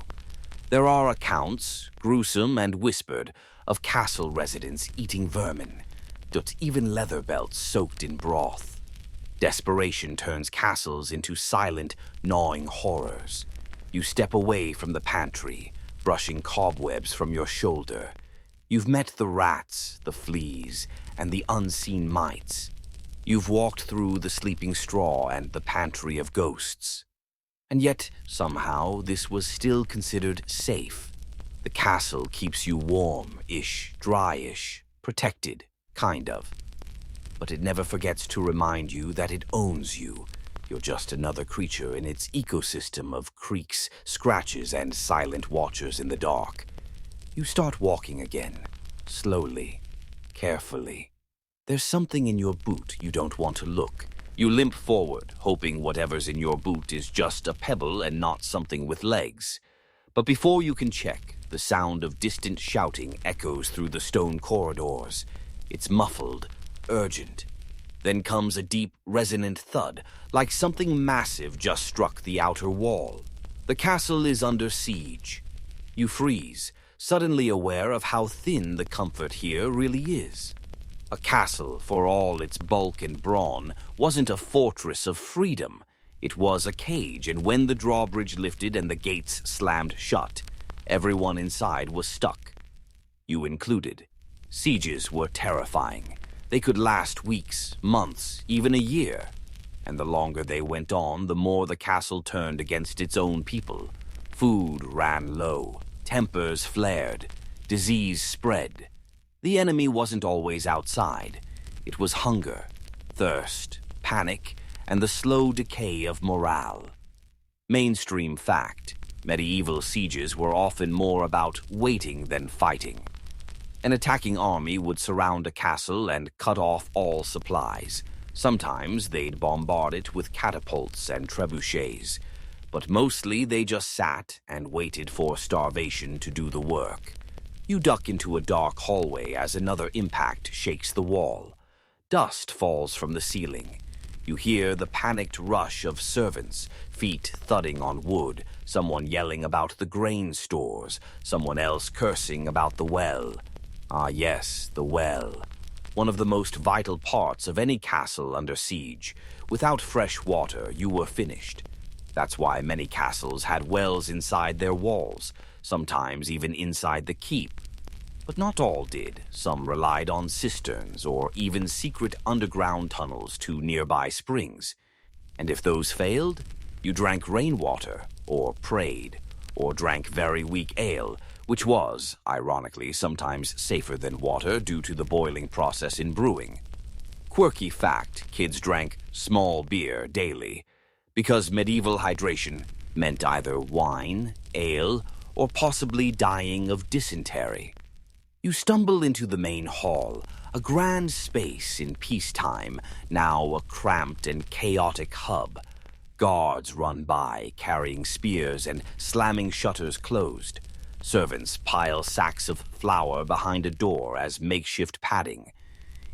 There are accounts, gruesome and whispered, of castle residents eating vermin, even leather belts soaked in broth. Desperation turns castles into silent, gnawing horrors. You step away from the pantry, brushing cobwebs from your shoulder. You've met the rats, the fleas, and the unseen mites. You've walked through the sleeping straw and the pantry of ghosts. And yet, somehow, this was still considered safe. The castle keeps you warm-ish, dry-ish, protected, kind of. But it never forgets to remind you that it owns you. You're just another creature in its ecosystem of creaks, scratches, and silent watchers in the dark. You start walking again, slowly, carefully. There's something in your boot you don't want to look. You limp forward, hoping whatever's in your boot is just a pebble and not something with legs. But before you can check, the sound of distant shouting echoes through the stone corridors. It's muffled, urgent. Then comes a deep, resonant thud, like something massive just struck the outer wall. The castle is under siege. You freeze, suddenly aware of how thin the comfort here really is. A castle, for all its bulk and brawn, wasn't a fortress of freedom. It was a cage, and when the drawbridge lifted and the gates slammed shut, everyone inside was stuck. You included. Sieges were terrifying. They could last weeks, months, even a year. And the longer they went on, the more the castle turned against its own people. Food ran low. Tempers flared. Disease spread. The enemy wasn't always outside. It was hunger, thirst, panic, and the slow decay of morale. Mainstream fact: medieval sieges were often more about waiting than fighting. An attacking army would surround a castle and cut off all supplies. Sometimes they'd bombard it with catapults and trebuchets, but mostly they just sat and waited for starvation to do the work. You duck into a dark hallway as another impact shakes the wall. Dust falls from the ceiling. You hear the panicked rush of servants, feet thudding on wood, someone yelling about the grain stores, someone else cursing about the well. Ah yes, the well. One of the most vital parts of any castle under siege. Without fresh water, you were finished. That's why many castles had wells inside their walls, sometimes even inside the keep. But not all did. Some relied on cisterns or even secret underground tunnels to nearby springs. And if those failed, you drank rainwater, or prayed, or drank very weak ale, which was, ironically, sometimes safer than water due to the boiling process in brewing. Quirky fact, kids drank small beer daily because medieval hydration meant either wine, ale, or possibly dying of dysentery. You stumble into the main hall, a grand space in peacetime, now a cramped and chaotic hub. Guards run by, carrying spears and slamming shutters closed. Servants pile sacks of flour behind a door as makeshift padding.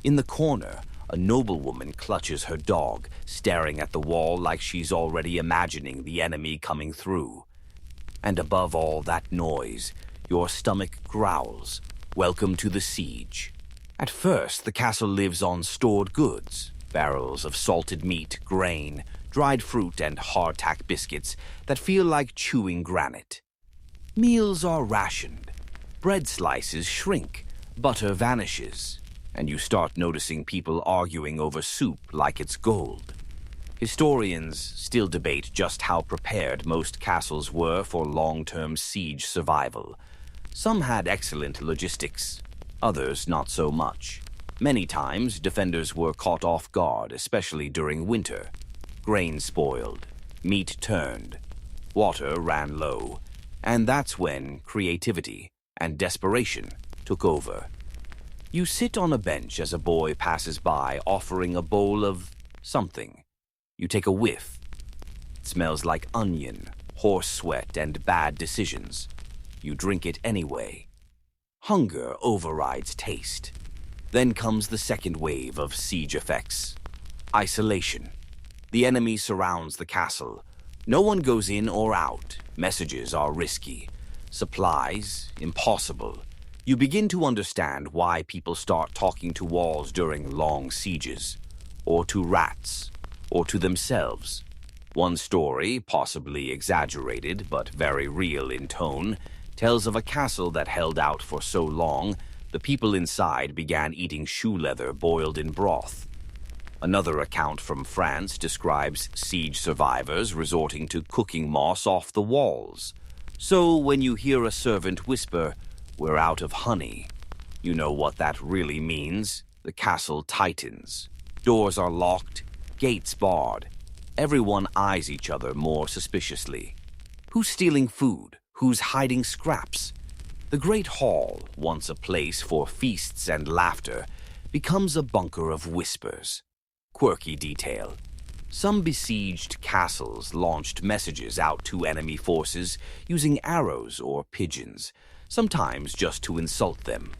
In the corner, a noblewoman clutches her dog, staring at the wall like she's already imagining the enemy coming through. And above all that noise, your stomach growls. Welcome to the siege. At first, the castle lives on stored goods, barrels of salted meat, grain, dried fruit, and hardtack biscuits that feel like chewing granite. Meals are rationed. Bread slices shrink, butter vanishes, and you start noticing people arguing over soup like it's gold. Historians still debate just how prepared most castles were for long-term siege survival. Some had excellent logistics, others not so much. Many times, defenders were caught off guard, especially during winter. Grain spoiled, meat turned, water ran low, and that's when creativity and desperation took over. You sit on a bench as a boy passes by offering a bowl of something. You take a whiff. It smells like onion, horse sweat, and bad decisions. You drink it anyway. Hunger overrides taste. Then comes the second wave of siege effects. Isolation. The enemy surrounds the castle. No one goes in or out. Messages are risky. Supplies, impossible. You begin to understand why people start talking to walls during long sieges, or to rats, or to themselves. One story, possibly exaggerated but very real in tone, tells of a castle that held out for so long, the people inside began eating shoe leather boiled in broth. Another account from France describes siege survivors resorting to cooking moss off the walls. So when you hear a servant whisper, "We're out of honey," you know what that really means. The castle tightens. Doors are locked, gates barred. Everyone eyes each other more suspiciously. Who's stealing food? Who's hiding scraps? The great hall, once a place for feasts and laughter, becomes a bunker of whispers. Quirky detail. Some besieged castles launched messages out to enemy forces using arrows or pigeons, sometimes just to insult them.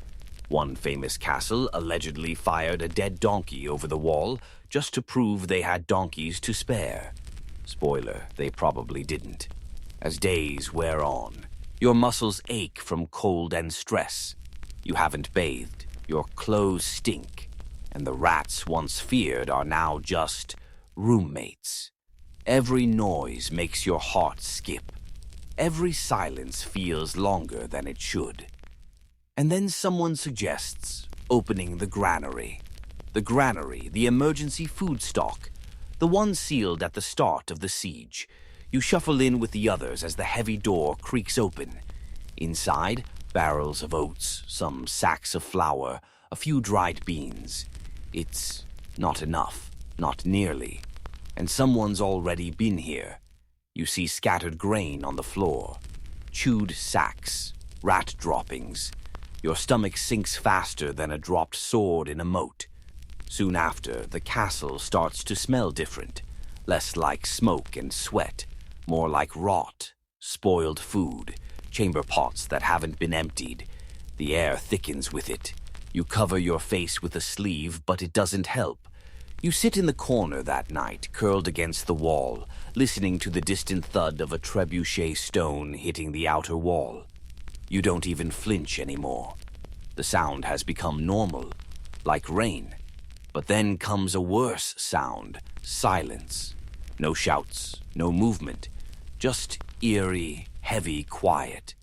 One famous castle allegedly fired a dead donkey over the wall just to prove they had donkeys to spare. Spoiler, they probably didn't. As days wear on, your muscles ache from cold and stress. You haven't bathed, your clothes stink, and the rats once feared are now just roommates. Every noise makes your heart skip. Every silence feels longer than it should. And then someone suggests opening the granary. The granary, the emergency food stock, the one sealed at the start of the siege. You shuffle in with the others as the heavy door creaks open. Inside, barrels of oats, some sacks of flour, a few dried beans. It's not enough, not nearly. And someone's already been here. You see scattered grain on the floor, chewed sacks, rat droppings. Your stomach sinks faster than a dropped sword in a moat. Soon after, the castle starts to smell different, less like smoke and sweat, more like rot, spoiled food, chamber pots that haven't been emptied. The air thickens with it. You cover your face with a sleeve, but it doesn't help. You sit in the corner that night, curled against the wall, listening to the distant thud of a trebuchet stone hitting the outer wall. You don't even flinch anymore. The sound has become normal, like rain. But then comes a worse sound, silence. No shouts, no movement, just eerie, heavy quiet.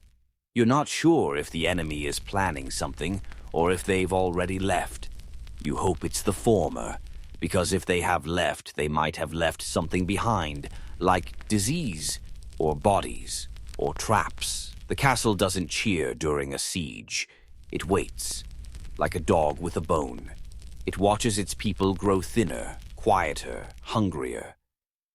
You're not sure if the enemy is planning something or if they've already left. You hope it's the former, because if they have left, they might have left something behind, like disease, or bodies, or traps. The castle doesn't cheer during a siege. It waits, like a dog with a bone. It watches its people grow thinner, quieter, hungrier.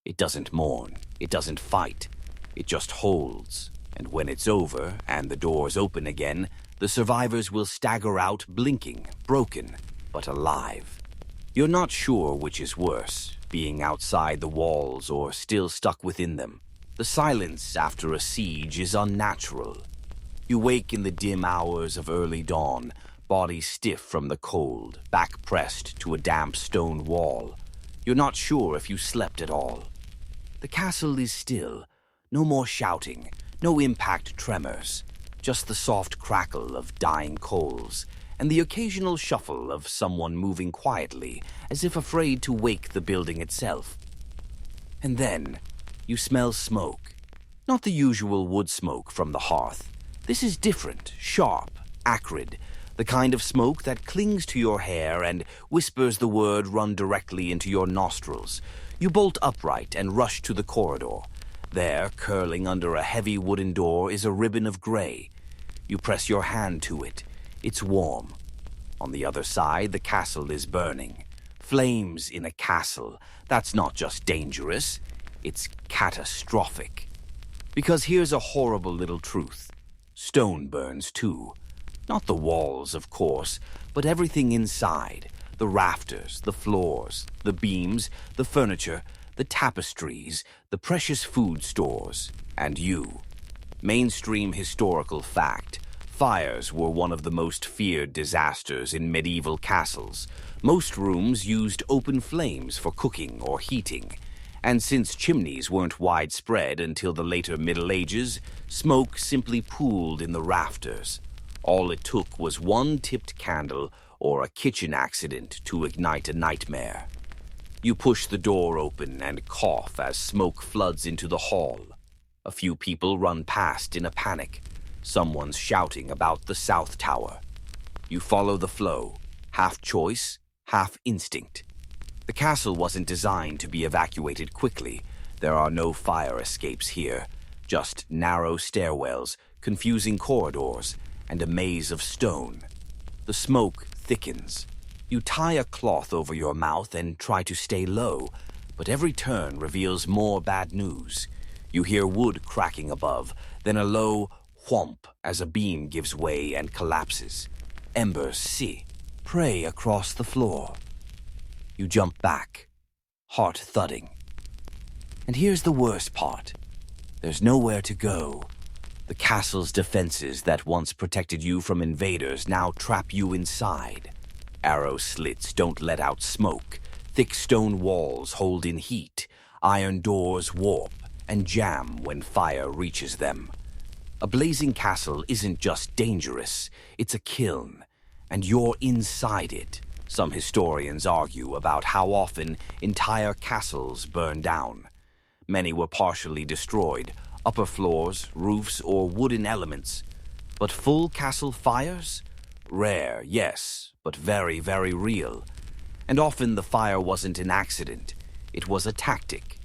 It doesn't mourn. It doesn't fight. It just holds. And when it's over and the doors open again, the survivors will stagger out blinking, broken, but alive. You're not sure which is worse, being outside the walls or still stuck within them. The silence after a siege is unnatural. You wake in the dim hours of early dawn, body stiff from the cold, back pressed to a damp stone wall. You're not sure if you slept at all. The castle is still. No more shouting, no impact tremors, just the soft crackle of dying coals and the occasional shuffle of someone moving quietly as if afraid to wake the building itself. And then you smell smoke. Not the usual wood smoke from the hearth. This is different, sharp, acrid, the kind of smoke that clings to your hair and whispers the word run directly into your nostrils. You bolt upright and rush to the corridor. There, curling under a heavy wooden door, is a ribbon of gray. You press your hand to it. It's warm. On the other side, the castle is burning. Flames in a castle. That's not just dangerous. It's catastrophic. Because here's a horrible little truth. Stone burns too. Not the walls, of course, but everything inside. The rafters, the floors, the beams, the furniture, the tapestries, the precious food stores, and you. Mainstream historical fact. Fires were one of the most feared disasters in medieval castles. Most rooms used open flames for cooking or heating. And since chimneys weren't widespread until the later Middle Ages, smoke simply pooled in the rafters. All it took was one tipped candle or a kitchen accident to ignite a nightmare. You push the door open and cough as smoke floods into the hall. A few people run past in a panic. Someone's shouting about the South Tower. You follow the flow, half choice, half instinct. The castle wasn't designed to be evacuated quickly. There are no fire escapes here, just narrow stairwells, confusing corridors, and a maze of stone. The smoke thickens. You tie a cloth over your mouth and try to stay low, but every turn reveals more bad news. You hear wood cracking above, then a low whomp as a beam gives way and collapses. Embers spray across the floor. You jump back, heart thudding. And here's the worst part. There's nowhere to go. The castle's defenses that once protected you from invaders now trap you inside. Arrow slits don't let out smoke. Thick stone walls hold in heat. Iron doors warp and jam when fire reaches them. A blazing castle isn't just dangerous, it's a kiln, and you're inside it. Some historians argue about how often entire castles burn down. Many were partially destroyed, upper floors, roofs, or wooden elements. But full castle fires? Rare, yes, but very, very real. And often the fire wasn't an accident, it was a tactic.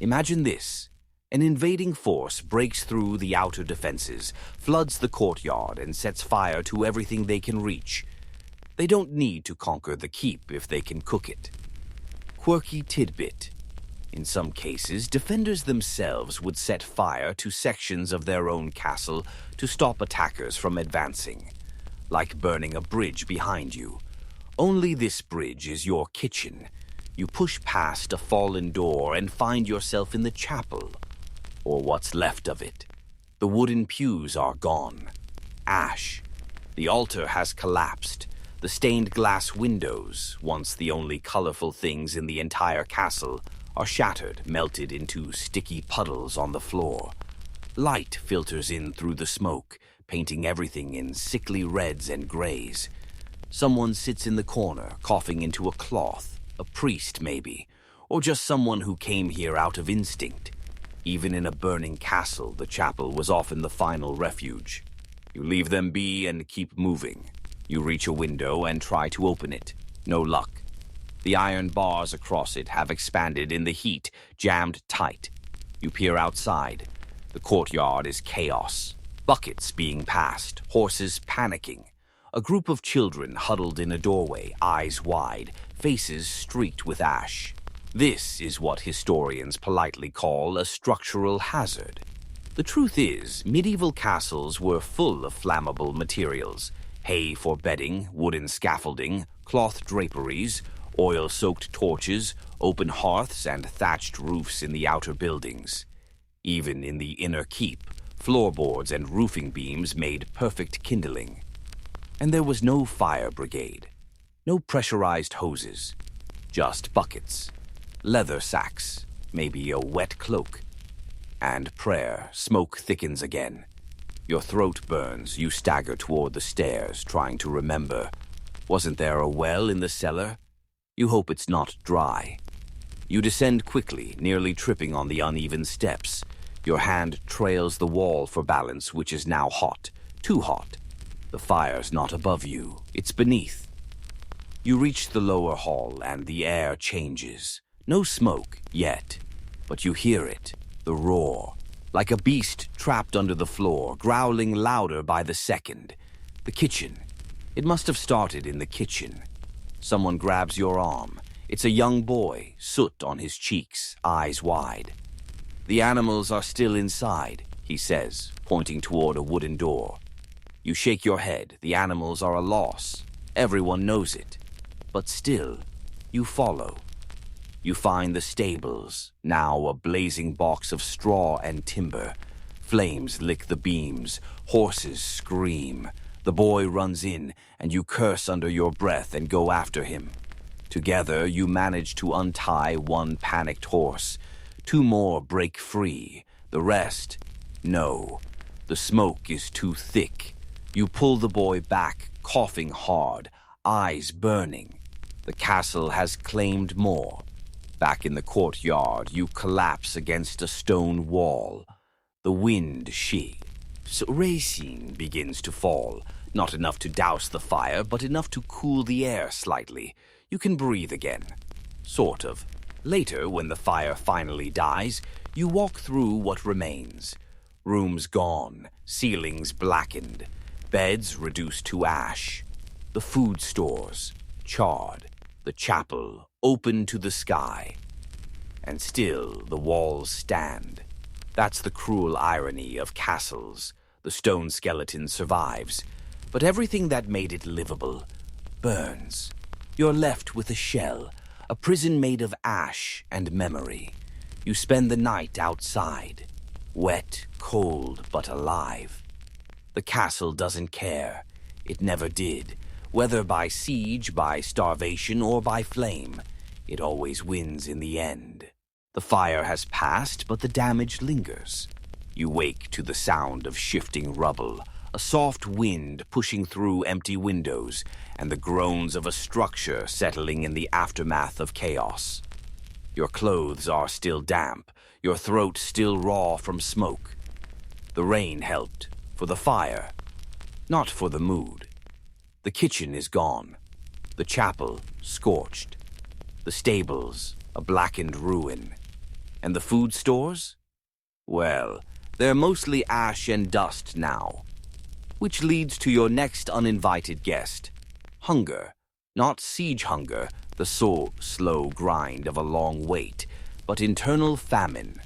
Imagine this. An invading force breaks through the outer defenses, floods the courtyard, and sets fire to everything they can reach. They don't need to conquer the keep if they can cook it. Quirky tidbit. In some cases, defenders themselves would set fire to sections of their own castle to stop attackers from advancing. Like burning a bridge behind you. Only this bridge is your kitchen. You push past a fallen door and find yourself in the chapel. Or what's left of it. The wooden pews are gone. Ash. The altar has collapsed. The stained glass windows, once the only colorful things in the entire castle, are shattered, melted into sticky puddles on the floor. Light filters in through the smoke, painting everything in sickly reds and grays. Someone sits in the corner, coughing into a cloth. A priest, maybe. Or just someone who came here out of instinct. Even in a burning castle, the chapel was often the final refuge. You leave them be and keep moving. You reach a window and try to open it. No luck. The iron bars across it have expanded in the heat, jammed tight. You peer outside. The courtyard is chaos. Buckets being passed, horses panicking. a group of children huddled in a doorway, eyes wide, faces streaked with ash. This is what historians politely call a structural hazard. The truth is, medieval castles were full of flammable materials: hay for bedding, wooden scaffolding, cloth draperies, oil-soaked torches, open hearths, and thatched roofs in the outer buildings. Even in the inner keep, floorboards and roofing beams made perfect kindling. And there was no fire brigade, no pressurized hoses, just buckets, leather sacks, maybe a wet cloak, and prayer. Smoke thickens again. Your throat burns. You stagger toward the stairs, trying to remember. Wasn't there a well in the cellar? You hope it's not dry. You descend quickly, nearly tripping on the uneven steps. Your hand trails the wall for balance, which is now hot, too hot. The fire's not above you, it's beneath. You reach the lower hall, and the air changes. No smoke yet, but you hear it, the roar, like a beast trapped under the floor, growling louder by the second. The kitchen. It must have started in the kitchen. Someone grabs your arm. It's a young boy, soot on his cheeks, eyes wide. "The animals are still inside," he says, pointing toward a wooden door. You shake your head. The animals are a loss. Everyone knows it. But still, you follow. You find the stables, now a blazing box of straw and timber. Flames lick the beams. Horses scream. The boy runs in, and you curse under your breath and go after him. Together, you manage to untie one panicked horse. 2 more break free. The rest, no. The smoke is too thick. You pull the boy back, coughing hard, eyes burning. The castle has claimed more. Back in the courtyard, you collapse against a stone wall. The wind racing begins to fall. Not enough to douse the fire, but enough to cool the air slightly. You can breathe again. Sort of. Later, when the fire finally dies, you walk through what remains. Rooms gone, ceilings blackened, beds reduced to ash. The food stores, charred. The chapel, open to the sky. And still the walls stand. That's the cruel irony of castles. The stone skeleton survives, but everything that made it livable burns. You're left with a shell, a prison made of ash and memory. You spend the night outside, wet, cold, but alive. The castle doesn't care. It never did. Whether by siege, by starvation, or by flame, it always wins in the end. The fire has passed, but the damage lingers. You wake to the sound of shifting rubble, a soft wind pushing through empty windows, and the groans of a structure settling in the aftermath of chaos. Your clothes are still damp, your throat still raw from smoke. The rain helped, for the fire, not for the mood. The kitchen is gone, the chapel scorched, the stables a blackened ruin, and the food stores? Well, they're mostly ash and dust now. Which leads to your next uninvited guest. Hunger. Not siege hunger, the slow grind of a long wait, but internal famine.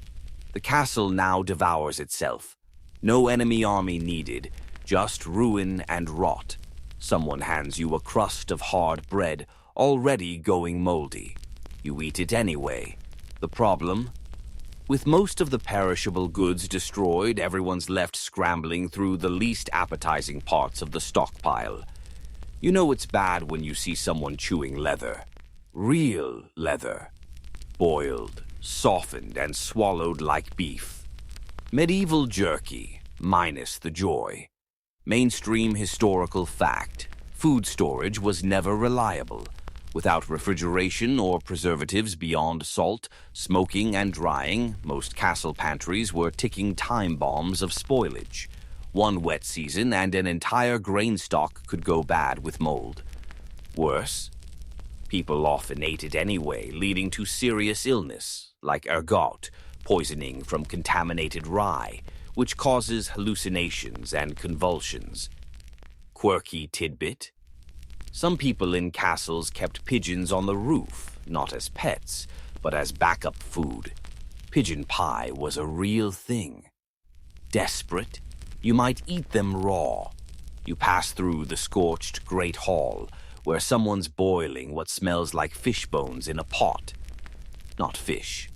The castle now devours itself. No enemy army needed, just ruin and rot. Someone hands you a crust of hard bread, already going moldy. You eat it anyway. The problem? With most of the perishable goods destroyed, everyone's left scrambling through the least appetizing parts of the stockpile. You know it's bad when you see someone chewing leather. Real leather. Boiled, softened, and swallowed like beef. Medieval jerky, minus the joy. Mainstream historical fact. Food storage was never reliable. Without refrigeration or preservatives beyond salt, smoking, and drying, most castle pantries were ticking time bombs of spoilage. One wet season and an entire grain stock could go bad with mold. Worse, people often ate it anyway, leading to serious illness, like ergot, poisoning from contaminated rye, which causes hallucinations and convulsions. Quirky tidbit. Some people in castles kept pigeons on the roof, not as pets, but as backup food. Pigeon pie was a real thing. Desperate, you might eat them raw. You pass through the scorched Great Hall, where someone's boiling what smells like fish bones in a pot. Not fish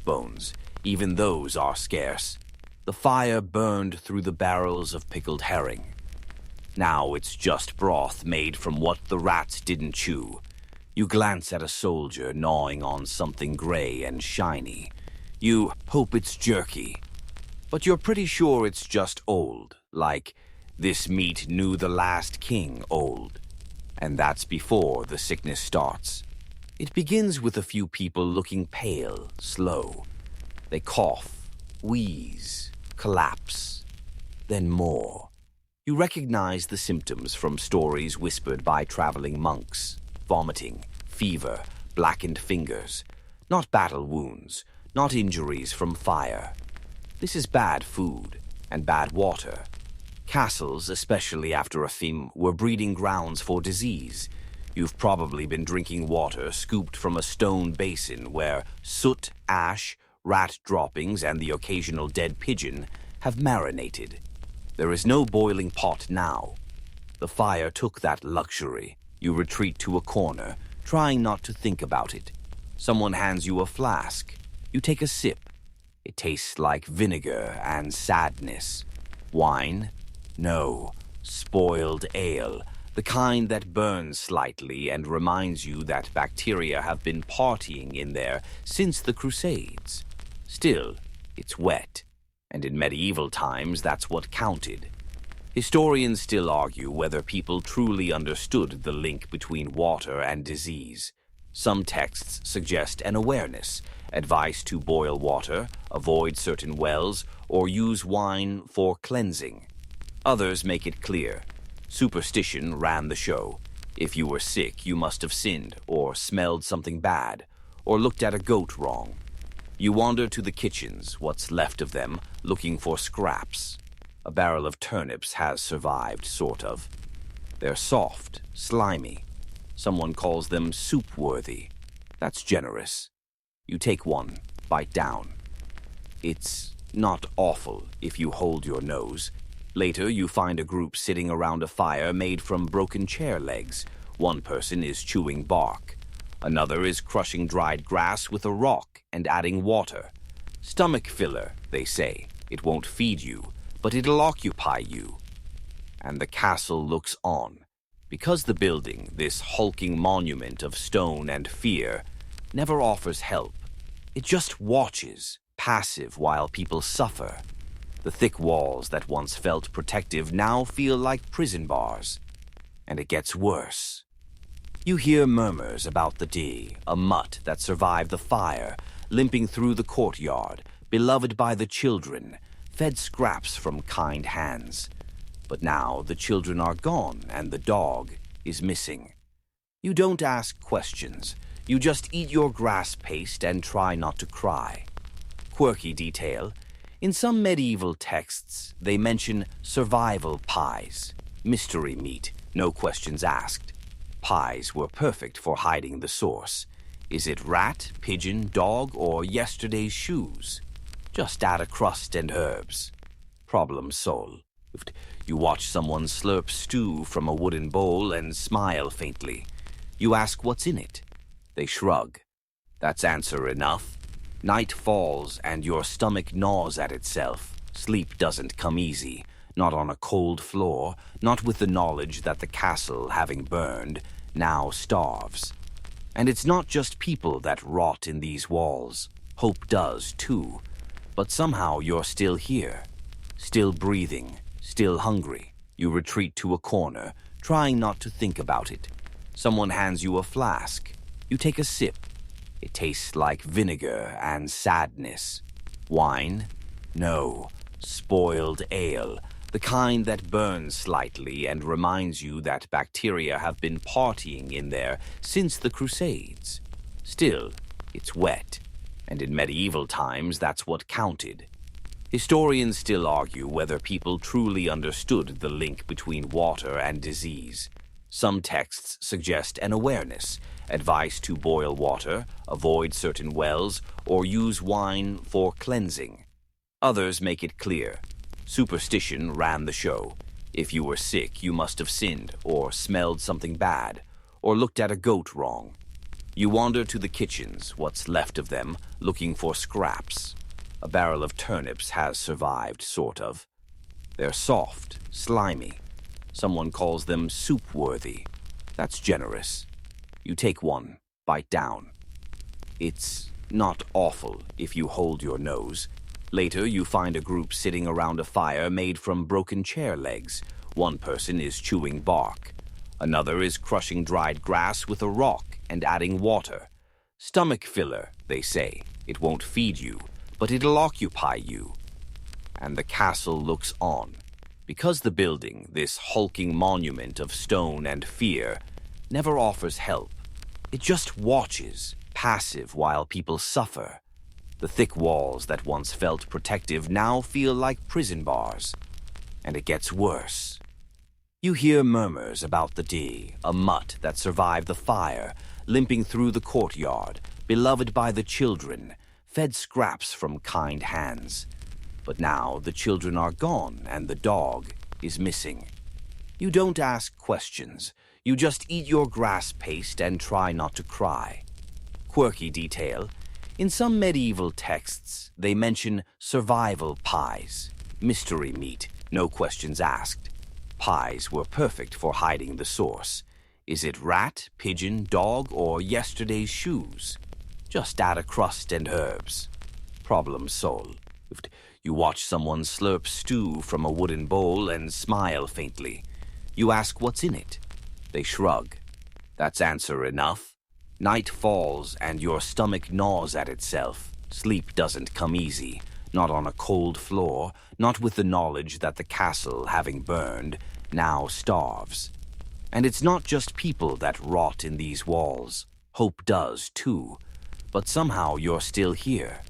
bones. Even those are scarce. The fire burned through the barrels of pickled herring. Now it's just broth made from what the rats didn't chew. You glance at a soldier gnawing on something gray and shiny. You hope it's jerky, but you're pretty sure it's just old, like this meat knew the last king old. And that's before the sickness starts. It begins with a few people looking pale, slow. They cough, wheeze, collapse, then more. You recognize the symptoms from stories whispered by traveling monks. Vomiting, fever, blackened fingers. Not battle wounds, not injuries from fire. This is bad food and bad water. Castles, especially after a theme, were breeding grounds for disease. You've probably been drinking water scooped from a stone basin where soot, ash, rat droppings, and the occasional dead pigeon have marinated. There is no boiling pot now. The fire took that luxury. You retreat to a corner, trying not to think about it. Someone hands you a flask. You take a sip. It tastes like vinegar and sadness. Wine? No. Spoiled ale. The kind that burns slightly and reminds you that bacteria have been partying in there since the Crusades. Still, it's wet. And in medieval times, that's what counted. Historians still argue whether people truly understood the link between water and disease. Some texts suggest an awareness, advice to boil water, avoid certain wells, or use wine for cleansing. Others make it clear. Superstition ran the show. If you were sick, you must have sinned, or smelled something bad, or looked at a goat wrong. You wander to the kitchens, what's left of them, looking for scraps. A barrel of turnips has survived, sort of. They're soft, slimy. Someone calls them soup-worthy. That's generous. You take one, bite down. It's not awful if you hold your nose. Later, you find a group sitting around a fire made from broken chair legs. One person is chewing bark. Another is crushing dried grass with a rock and adding water. Stomach filler, they say. It won't feed you, but it'll occupy you. And the castle looks on. Because the building, this hulking monument of stone and fear, never offers help. It just watches, passive while people suffer. The thick walls that once felt protective now feel like prison bars. And it gets worse. You hear murmurs about the Dee, a mutt that survived the fire, limping through the courtyard, beloved by the children, fed scraps from kind hands. But now the children are gone and the dog is missing. You don't ask questions. You just eat your grass paste and try not to cry. Quirky detail. In some medieval texts, they mention survival pies. Mystery meat, no questions asked. Pies were perfect for hiding the source. Is it rat, pigeon, dog, or yesterday's shoes? Just add a crust and herbs. Problem solved. You watch someone slurp stew from a wooden bowl and smile faintly. You ask what's in it. They shrug. That's answer enough. Night falls and your stomach gnaws at itself. Sleep doesn't come easy. Not on a cold floor, not with the knowledge that the castle, having burned, now starves. And it's not just people that rot in these walls. Hope does, too. But somehow you're still here. Still breathing, still hungry. You retreat to a corner, trying not to think about it. Someone hands you a flask. You take a sip. It tastes like vinegar and sadness. Wine? No. Spoiled ale. The kind that burns slightly and reminds you that bacteria have been partying in there since the Crusades. Still, it's wet, and in medieval times that's what counted. Historians still argue whether people truly understood the link between water and disease. Some texts suggest an awareness, advice to boil water, avoid certain wells, or use wine for cleansing. Others make it clear. Superstition ran the show. If you were sick, you must have sinned, or smelled something bad, or looked at a goat wrong. You wander to the kitchens, what's left of them, looking for scraps. A barrel of turnips has survived, sort of. They're soft, slimy. Someone calls them soup-worthy. That's generous. You take one, bite down. It's not awful if you hold your nose. Later, you find a group sitting around a fire made from broken chair legs. One person is chewing bark. Another is crushing dried grass with a rock and adding water. Stomach filler, they say. It won't feed you, but it'll occupy you. And the castle looks on. Because the building, this hulking monument of stone and fear, never offers help. It just watches, passive while people suffer. The thick walls that once felt protective now feel like prison bars. And it gets worse. You hear murmurs about the Dee, a mutt that survived the fire, limping through the courtyard, beloved by the children, fed scraps from kind hands. But now the children are gone and the dog is missing. You don't ask questions. You just eat your grass paste and try not to cry. Quirky detail. In some medieval texts, they mention survival pies, mystery meat, no questions asked. Pies were perfect for hiding the source. Is it rat, pigeon, dog, or yesterday's shoes? Just add a crust and herbs. Problem solved. You watch someone slurp stew from a wooden bowl and smile faintly. You ask what's in it. They shrug. That's answer enough. Night falls and your stomach gnaws at itself. Sleep doesn't come easy, not on a cold floor, not with the knowledge that the castle, having burned, now starves. And it's not just people that rot in these walls. Hope does, too. But somehow you're still here,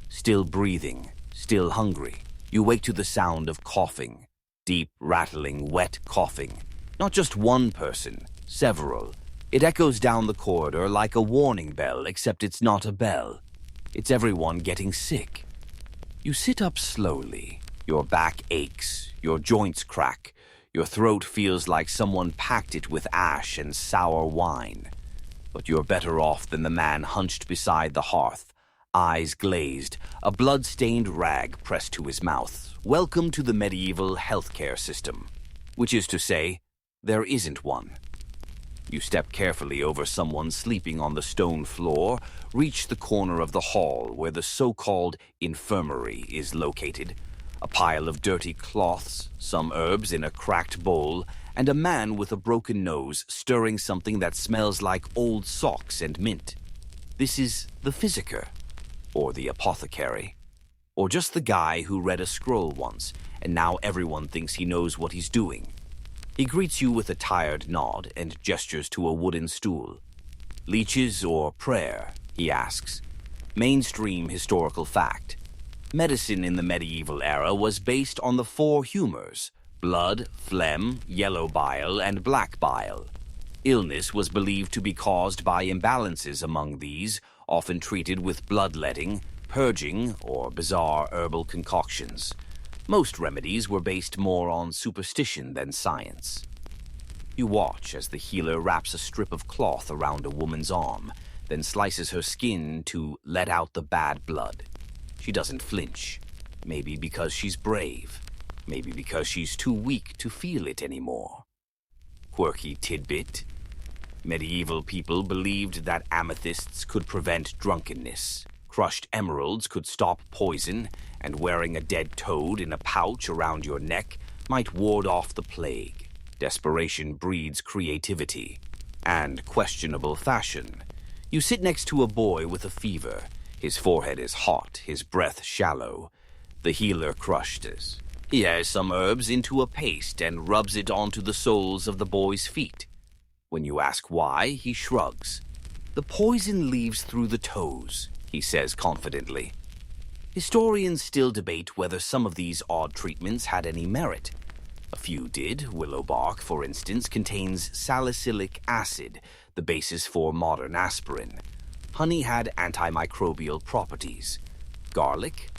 still breathing, still hungry. You wake to the sound of coughing, deep, rattling, wet coughing. Not just one person, several. It echoes down the corridor like a warning bell, except it's not a bell. It's everyone getting sick. You sit up slowly. Your back aches, your joints crack, your throat feels like someone packed it with ash and sour wine. But you're better off than the man hunched beside the hearth, eyes glazed, a blood-stained rag pressed to his mouth. Welcome to the medieval healthcare system. Which is to say, there isn't one. You step carefully over someone sleeping on the stone floor, reach the corner of the hall where the so-called infirmary is located. A pile of dirty cloths, some herbs in a cracked bowl, and a man with a broken nose stirring something that smells like old socks and mint. This is the physiker, or the apothecary, or just the guy who read a scroll once, and now everyone thinks he knows what he's doing. He greets you with a tired nod and gestures to a wooden stool. Leeches or prayer, he asks. Mainstream historical fact. Medicine in the medieval era was based on the four humors: blood, phlegm, yellow bile, and black bile. Illness was believed to be caused by imbalances among these, often treated with bloodletting, purging, or bizarre herbal concoctions. Most remedies were based more on superstition than science. You watch as the healer wraps a strip of cloth around a woman's arm, then slices her skin to let out the bad blood. She doesn't flinch. Maybe because she's brave. Maybe because she's too weak to feel it anymore. Quirky tidbit. Medieval people believed that amethysts could prevent drunkenness. Crushed emeralds could stop poison, and wearing a dead toad in a pouch around your neck might ward off the plague. Desperation breeds creativity. And questionable fashion. You sit next to a boy with a fever. His forehead is hot, his breath shallow. The healer crushed us. He has some herbs into a paste and rubs it onto the soles of the boy's feet. When you ask why, he shrugs. The poison leaves through the toes, he says confidently. Historians still debate whether some of these odd treatments had any merit. A few did. Willow bark, for instance, contains salicylic acid, the basis for modern aspirin. Honey had antimicrobial properties. Garlic?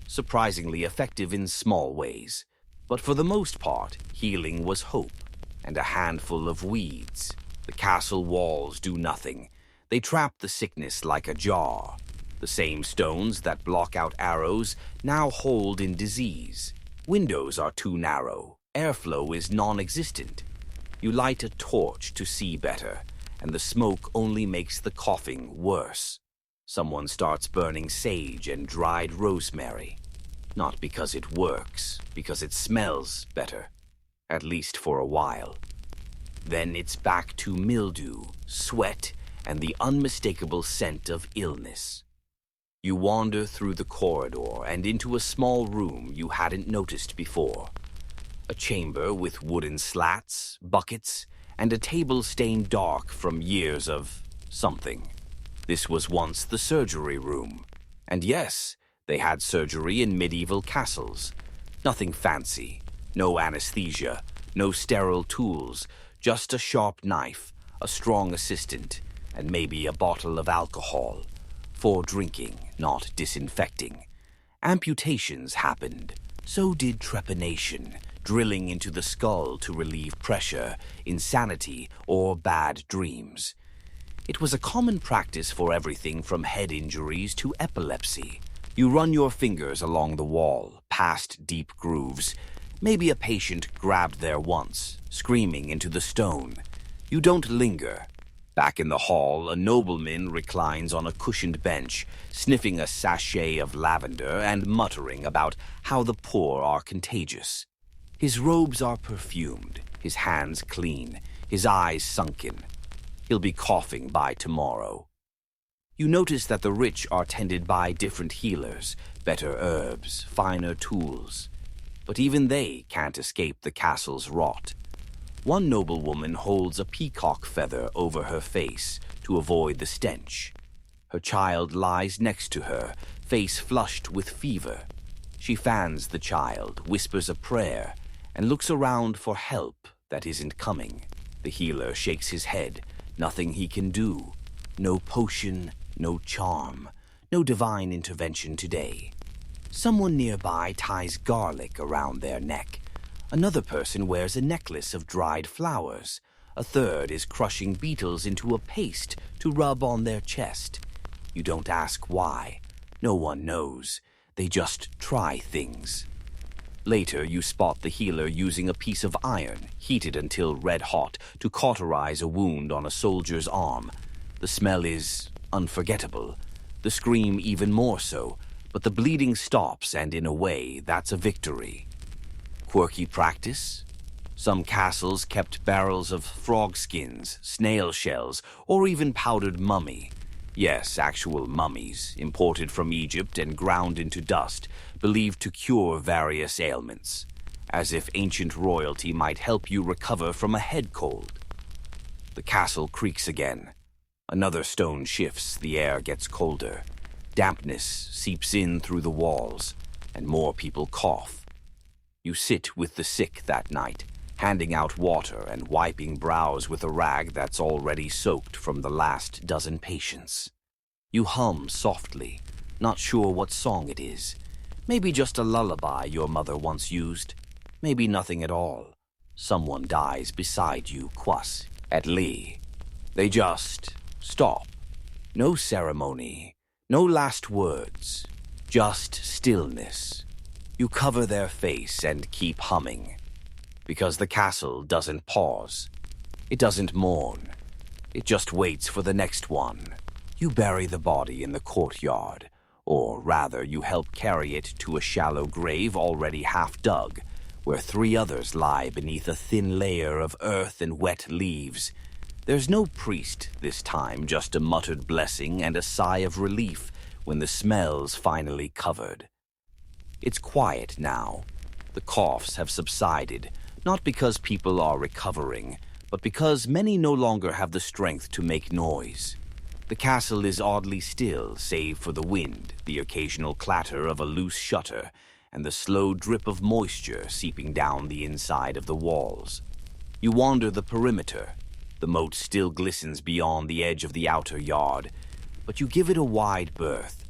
Surprisingly effective in small ways. But for the most part, healing was hope, and a handful of weeds. The castle walls do nothing. They trap the sickness like a jar. The same stones that block out arrows now hold in disease. Windows are too narrow. Airflow is non-existent. You light a torch to see better, and the smoke only makes the coughing worse. Someone starts burning sage and dried rosemary. Not because it works, because it smells better. At least for a while. Then it's back to mildew, sweat, and the unmistakable scent of illness. You wander through the corridor and into a small room you hadn't noticed before. A chamber with wooden slats, buckets, and a table stained dark from years of something. This was once the surgery room. And yes, they had surgery in medieval castles. Nothing fancy, no anesthesia, no sterile tools, just a sharp knife, a strong assistant, and maybe a bottle of alcohol. For drinking, not disinfecting. Amputations happened. So did trepanation, drilling into the skull to relieve pressure, insanity, or bad dreams. It was a common practice for everything from head injuries to epilepsy. You run your fingers along the wall, past deep grooves. Maybe a patient grabbed there once, screaming into the stone. You don't linger. Back in the hall, a nobleman reclines on a cushioned bench, sniffing a sachet of lavender and muttering about how the poor are contagious. His robes are perfumed, his hands clean, his eyes sunken. He'll be coughing by tomorrow. You notice that the rich are tended by different healers, better herbs, finer tools. But even they can't escape the castle's rot. One noblewoman holds a peacock feather over her face to avoid the stench. Her child lies next to her, face flushed with fever. She fans the child, whispers a prayer, and looks around for help that isn't coming. The healer shakes his head. Nothing he can do. No potion, no charm, no divine intervention today. Someone nearby ties garlic around their neck. Another person wears a necklace of dried flowers. A third is crushing beetles into a paste to rub on their chest. You don't ask why. No one knows. They just try things. Later, you spot the healer using a piece of iron, heated until red hot, to cauterize a wound on a soldier's arm. The smell is unforgettable. The scream even more so. But the bleeding stops, and in a way, that's a victory. Quirky practice? Some castles kept barrels of frog skins, snail shells, or even powdered mummy. Yes, actual mummies, imported from Egypt and ground into dust, believed to cure various ailments. As if ancient royalty might help you recover from a head cold. The castle creaks again. Another stone shifts, the air gets colder. Dampness seeps in through the walls, and more people cough. You sit with the sick that night, handing out water and wiping brows with a rag that's already soaked from the last dozen patients. You hum softly, not sure what song it is. Maybe just a lullaby your mother once used. Maybe nothing at all. Someone dies beside you, Quas, at Lee. They just stop. No ceremony, no last words, just stillness. You cover their face and keep humming. Because the castle doesn't pause. It doesn't mourn. It just waits for the next one. You bury the body in the courtyard, or rather you help carry it to a shallow grave already half dug, where 3 others lie beneath a thin layer of earth and wet leaves. There's no priest this time, just a muttered blessing and a sigh of relief when the smell's finally covered. It's quiet now. The coughs have subsided, not because people are recovering, but because many no longer have the strength to make noise. The castle is oddly still, save for the wind, the occasional clatter of a loose shutter, and the slow drip of moisture seeping down the inside of the walls. You wander the perimeter. The moat still glistens beyond the edge of the outer yard, but you give it a wide berth.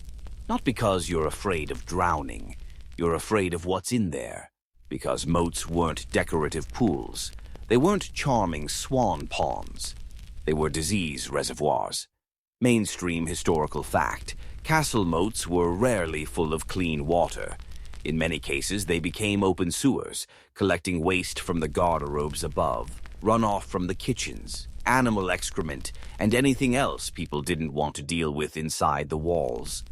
Not because you're afraid of drowning. You're afraid of what's in there. Because moats weren't decorative pools. They weren't charming swan ponds. They were disease reservoirs. Mainstream historical fact, castle moats were rarely full of clean water. In many cases, they became open sewers, collecting waste from the garderobes above, runoff from the kitchens, animal excrement, and anything else people didn't want to deal with inside the walls.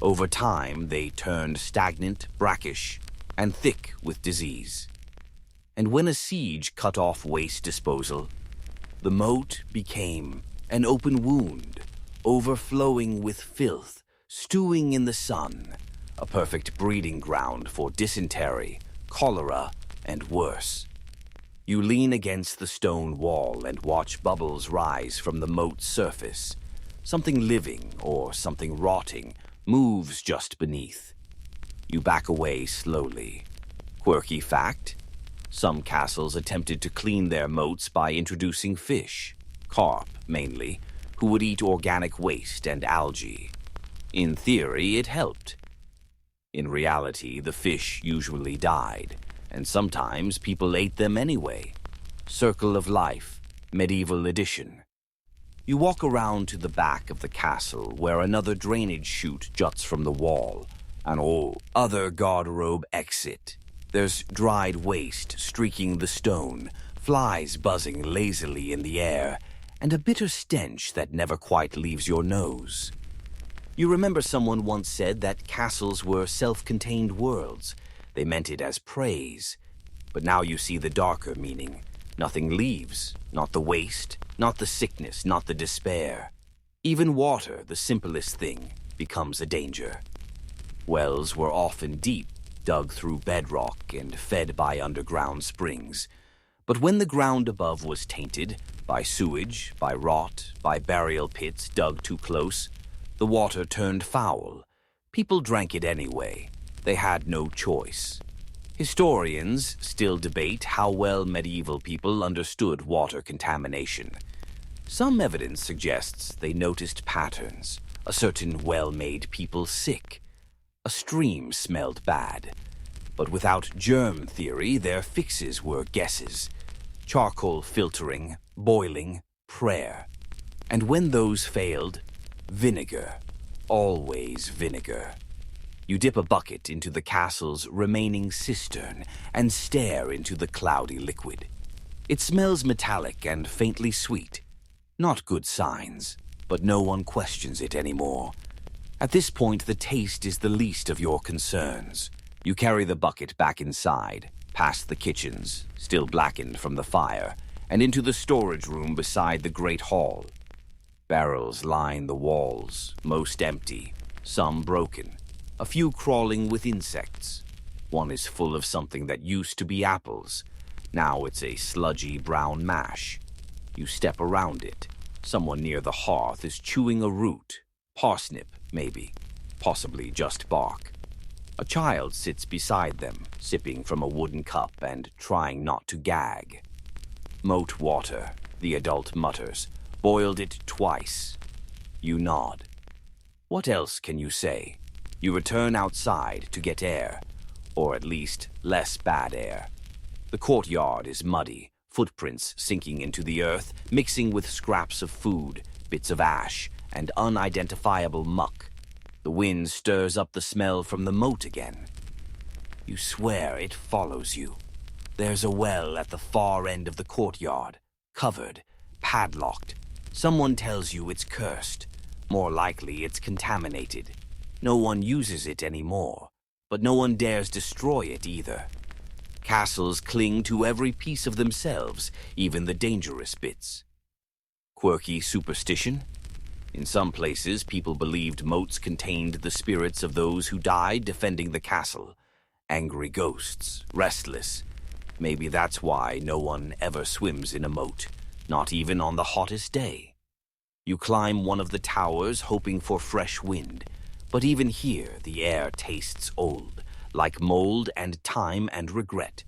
Over time, they turned stagnant, brackish, and thick with disease. And when a siege cut off waste disposal, the moat became an open wound, overflowing with filth, stewing in the sun, a perfect breeding ground for dysentery, cholera, and worse. You lean against the stone wall and watch bubbles rise from the moat's surface. Something living, or something rotting, moves just beneath. You back away slowly. Quirky fact: some castles attempted to clean their moats by introducing fish, carp mainly, who would eat organic waste and algae. In theory, it helped. In reality, the fish usually died, and sometimes people ate them anyway. Circle of Life, Medieval Edition. You walk around to the back of the castle, where another drainage chute juts from the wall. An other garderobe exit. There's dried waste streaking the stone, flies buzzing lazily in the air, and a bitter stench that never quite leaves your nose. You remember someone once said that castles were self-contained worlds. They meant it as praise. But now you see the darker meaning. Nothing leaves, not the waste, not the sickness, not the despair. Even water, the simplest thing, becomes a danger. Wells were often deep, dug through bedrock and fed by underground springs. But when the ground above was tainted, by sewage, by rot, by burial pits dug too close, the water turned foul. People drank it anyway. They had no choice. Historians still debate how well medieval people understood water contamination. Some evidence suggests they noticed patterns, a certain well-made people sick. A stream smelled bad. But without germ theory, their fixes were guesses. Charcoal filtering, boiling, prayer. And when those failed, vinegar. Always vinegar. You dip a bucket into the castle's remaining cistern and stare into the cloudy liquid. It smells metallic and faintly sweet. Not good signs, but no one questions it anymore. At this point, the taste is the least of your concerns. You carry the bucket back inside, past the kitchens, still blackened from the fire, and into the storage room beside the great hall. Barrels line the walls, most empty, some broken, a few crawling with insects. One is full of something that used to be apples. Now it's a sludgy brown mash. You step around it. Someone near the hearth is chewing a root. Parsnip, maybe. Possibly just bark. A child sits beside them, sipping from a wooden cup and trying not to gag. Moat water, the adult mutters. Boiled it twice. You nod. What else can you say? You return outside to get air, or at least less bad air. The courtyard is muddy, footprints sinking into the earth, mixing with scraps of food, bits of ash, and unidentifiable muck. The wind stirs up the smell from the moat again. You swear it follows you. There's a well at the far end of the courtyard, covered, padlocked. Someone tells you it's cursed. More likely it's contaminated. No one uses it anymore, but no one dares destroy it either. Castles cling to every piece of themselves, even the dangerous bits. Quirky superstition? In some places, people believed moats contained the spirits of those who died defending the castle. Angry ghosts, restless. Maybe that's why no one ever swims in a moat, not even on the hottest day. You climb one of the towers, hoping for fresh wind. But even here, the air tastes old, like mold and time and regret.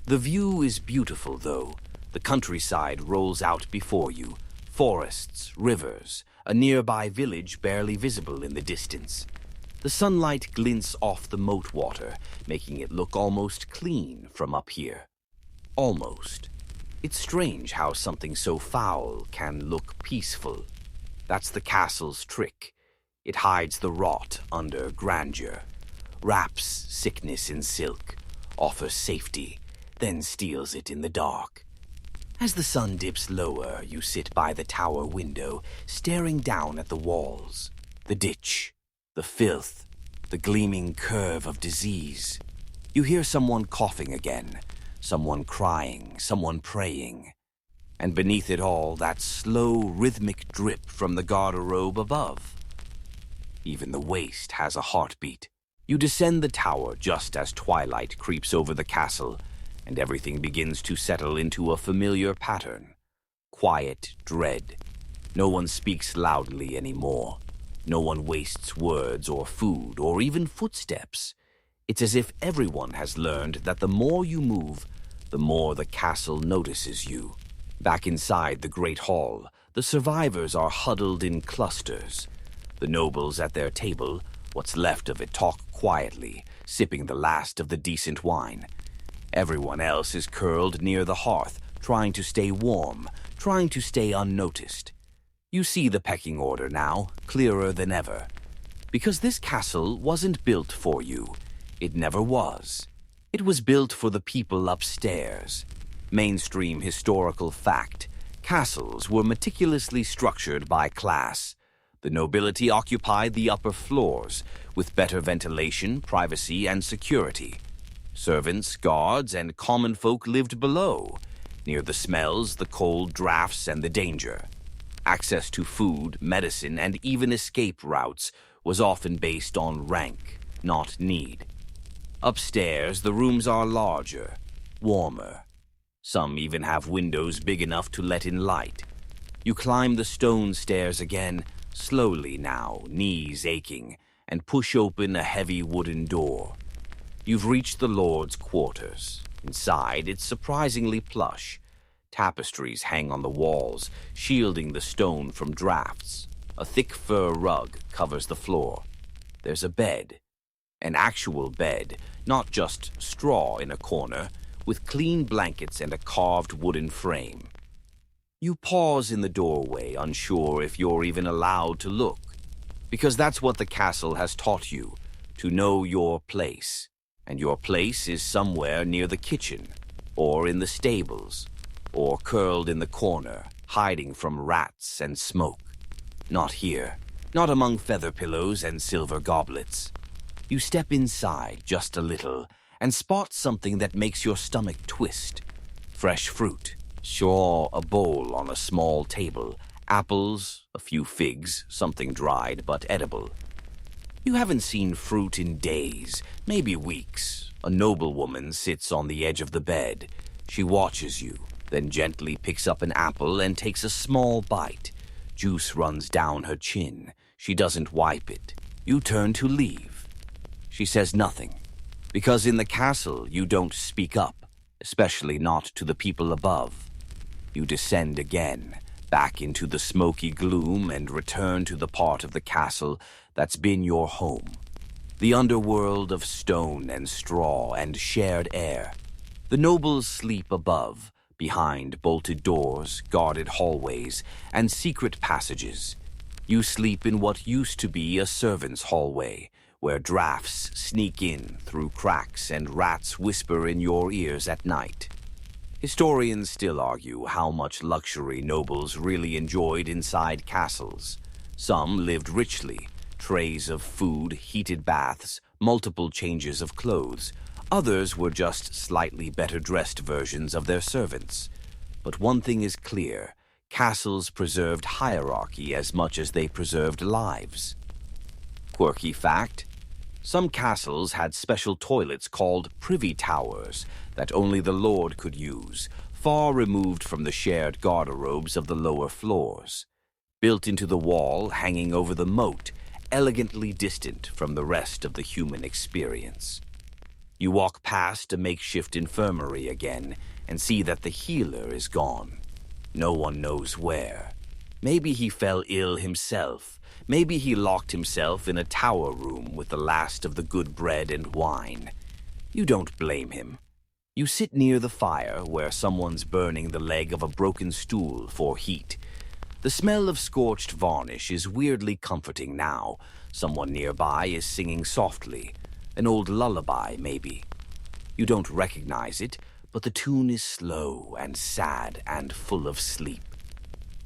The view is beautiful, though. The countryside rolls out before you. Forests, rivers, a nearby village barely visible in the distance. The sunlight glints off the moat water, making it look almost clean from up here. Almost. It's strange how something so foul can look peaceful. That's the castle's trick. It hides the rot under grandeur, wraps sickness in silk, offers safety, then steals it in the dark. As the sun dips lower, you sit by the tower window, staring down at the walls, the ditch, the filth, the gleaming curve of disease. You hear someone coughing again, someone crying, someone praying. And beneath it all, that slow, rhythmic drip from the garderobe above. Even the waste has a heartbeat. You descend the tower just as twilight creeps over the castle, and everything begins to settle into a familiar pattern. Quiet dread. No one speaks loudly anymore. No one wastes words or food or even footsteps. It's as if everyone has learned that the more you move, the more the castle notices you. Back inside the great hall, the survivors are huddled in clusters. The nobles at their table, what's left of it, talk quietly, sipping the last of the decent wine. Everyone else is curled near the hearth, trying to stay warm, trying to stay unnoticed. You see the pecking order now, clearer than ever. Because this castle wasn't built for you. It never was. It was built for the people upstairs. Mainstream historical fact. Castles were meticulously structured by class. The nobility occupied the upper floors, with better ventilation, privacy, and security. Servants, guards, and common folk lived below, near the smells, the cold drafts, and the danger. Access to food, medicine, and even escape routes was often based on rank, not need. Upstairs, the rooms are larger, warmer. Some even have windows big enough to let in light. You climb the stone stairs again, slowly now, knees aching, and push open a heavy wooden door. You've reached the Lord's quarters. Inside, it's surprisingly plush. Tapestries hang on the walls, shielding the stone from drafts. A thick fur rug covers the floor. There's a bed. An actual bed, not just straw in a corner, with clean blankets and a carved wooden frame. You pause in the doorway, unsure if you're even allowed to look. Because that's what the castle has taught you, to know your place. And your place is somewhere near the kitchen, or in the stables, or curled in the corner, hiding from rats and smoke. Not here, not among feather pillows and silver goblets. You step inside just a little and spot something that makes your stomach twist. Fresh fruit. Sure, a bowl on a small table. Apples, a few figs, something dried but edible. You haven't seen fruit in days, maybe weeks. A noblewoman sits on the edge of the bed. She watches you, then gently picks up an apple and takes a small bite. Juice runs down her chin. She doesn't wipe it. You turn to leave. She says nothing, because in the castle you don't speak up, especially not to the people above. You descend again, back into the smoky gloom and return to the part of the castle that's been your home. The underworld of stone and straw and shared air. The nobles sleep above, behind bolted doors, guarded hallways, and secret passages. You sleep in what used to be a servant's hallway, where drafts sneak in through cracks and rats whisper in your ears at night. Historians still argue how much luxury nobles really enjoyed inside castles. Some lived richly, trays of food, heated baths, multiple changes of clothes. Others were just slightly better dressed versions of their servants. But one thing is clear, castles preserved hierarchy as much as they preserved lives. Quirky fact: some castles had special toilets called privy towers that only the lord could use, far removed from the shared garderobes of the lower floors. built into the wall hanging over the moat, elegantly distant from the rest of the human experience. You walk past a makeshift infirmary again and see that the healer is gone. No one knows where. Maybe he fell ill himself. Maybe he locked himself in a tower room with the last of the good bread and wine. You don't blame him. You sit near the fire where someone's burning the leg of a broken stool for heat. The smell of scorched varnish is weirdly comforting now. Someone nearby is singing softly. An old lullaby, maybe. You don't recognize it, but the tune is slow and sad and full of sleep.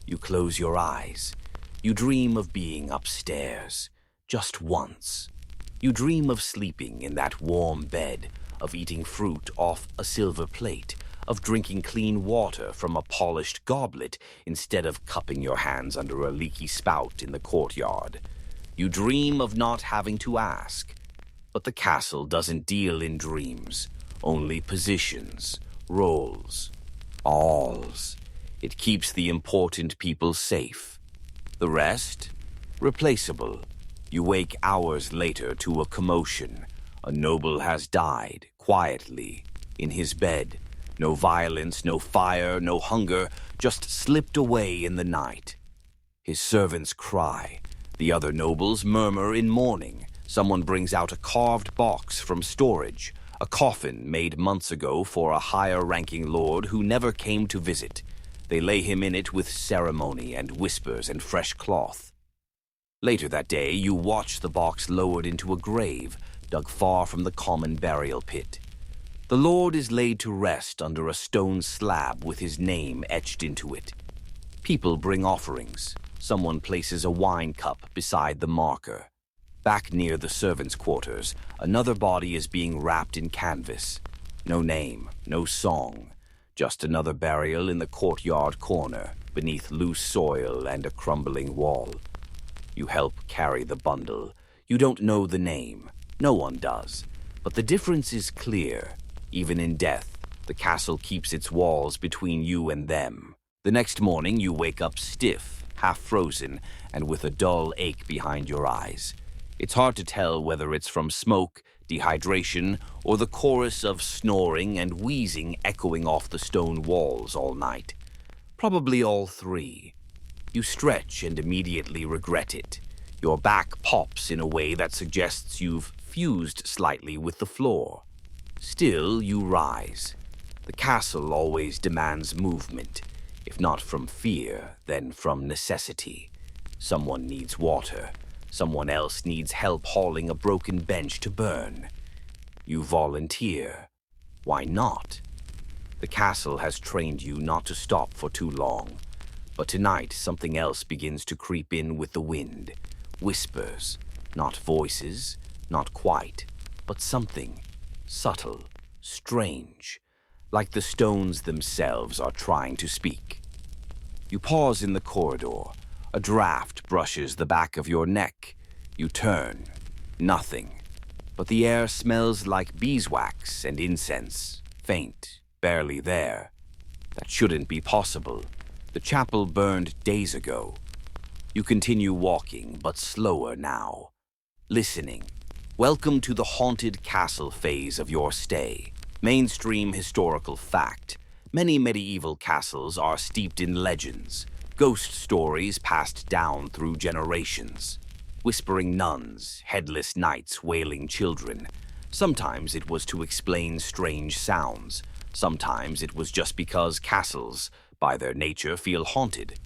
You close your eyes. You dream of being upstairs, just once. You dream of sleeping in that warm bed, of eating fruit off a silver plate, of drinking clean water from a polished goblet instead of cupping your hands under a leaky spout in the courtyard. You dream of not having to ask. But the castle doesn't deal in dreams, only positions, roles, alls. It keeps the important people safe. The rest? Replaceable. You wake hours later to a commotion. A noble has died, quietly, in his bed. No violence, no fire, no hunger, just slipped away in the night. His servants cry. The other nobles murmur in mourning. Someone brings out a carved box from storage, a coffin made months ago for a higher-ranking lord who never came to visit. They lay him in it with ceremony and whispers and fresh cloth. Later that day, you watch the box lowered into a grave, dug far from the common burial pit. The lord is laid to rest under a stone slab with his name etched into it. People bring offerings. Someone places a wine cup beside the marker. Back near the servants' quarters, another body is being wrapped in canvas. No name, no song, just another burial in the courtyard corner, beneath loose soil and a crumbling wall. You help carry the bundle. You don't know the name. No one does. But the difference is clear. Even in death, the castle keeps its walls between you and them. The next morning, you wake up stiff, half frozen, and with a dull ache behind your eyes. It's hard to tell whether it's from smoke, dehydration, or the chorus of snoring and wheezing echoing off the stone walls all night. Probably all three. You stretch and immediately regret it. Your back pops in a way that suggests you've fused slightly with the floor. Still, you rise. The castle always demands movement, if not from fear, then from necessity. Someone needs water. Someone else needs help hauling a broken bench to burn. You volunteer. Why not? The castle has trained you not to stop for too long. But tonight, something else begins to creep in with the wind. Whispers. Not voices, not quite, but something. Subtle, strange. Like the stones themselves are trying to speak. You pause in the corridor. A draft brushes the back of your neck. You turn. Nothing. But the air smells like beeswax and incense. Faint, barely there. That shouldn't be possible. The chapel burned days ago. You continue walking, but slower now. Listening. Welcome to the haunted castle phase of your stay. Mainstream historical fact. Many medieval castles are steeped in legends. Ghost stories passed down through generations. Whispering nuns, headless knights wailing children. Sometimes it was to explain strange sounds. Sometimes it was just because castles, by their nature, feel haunted.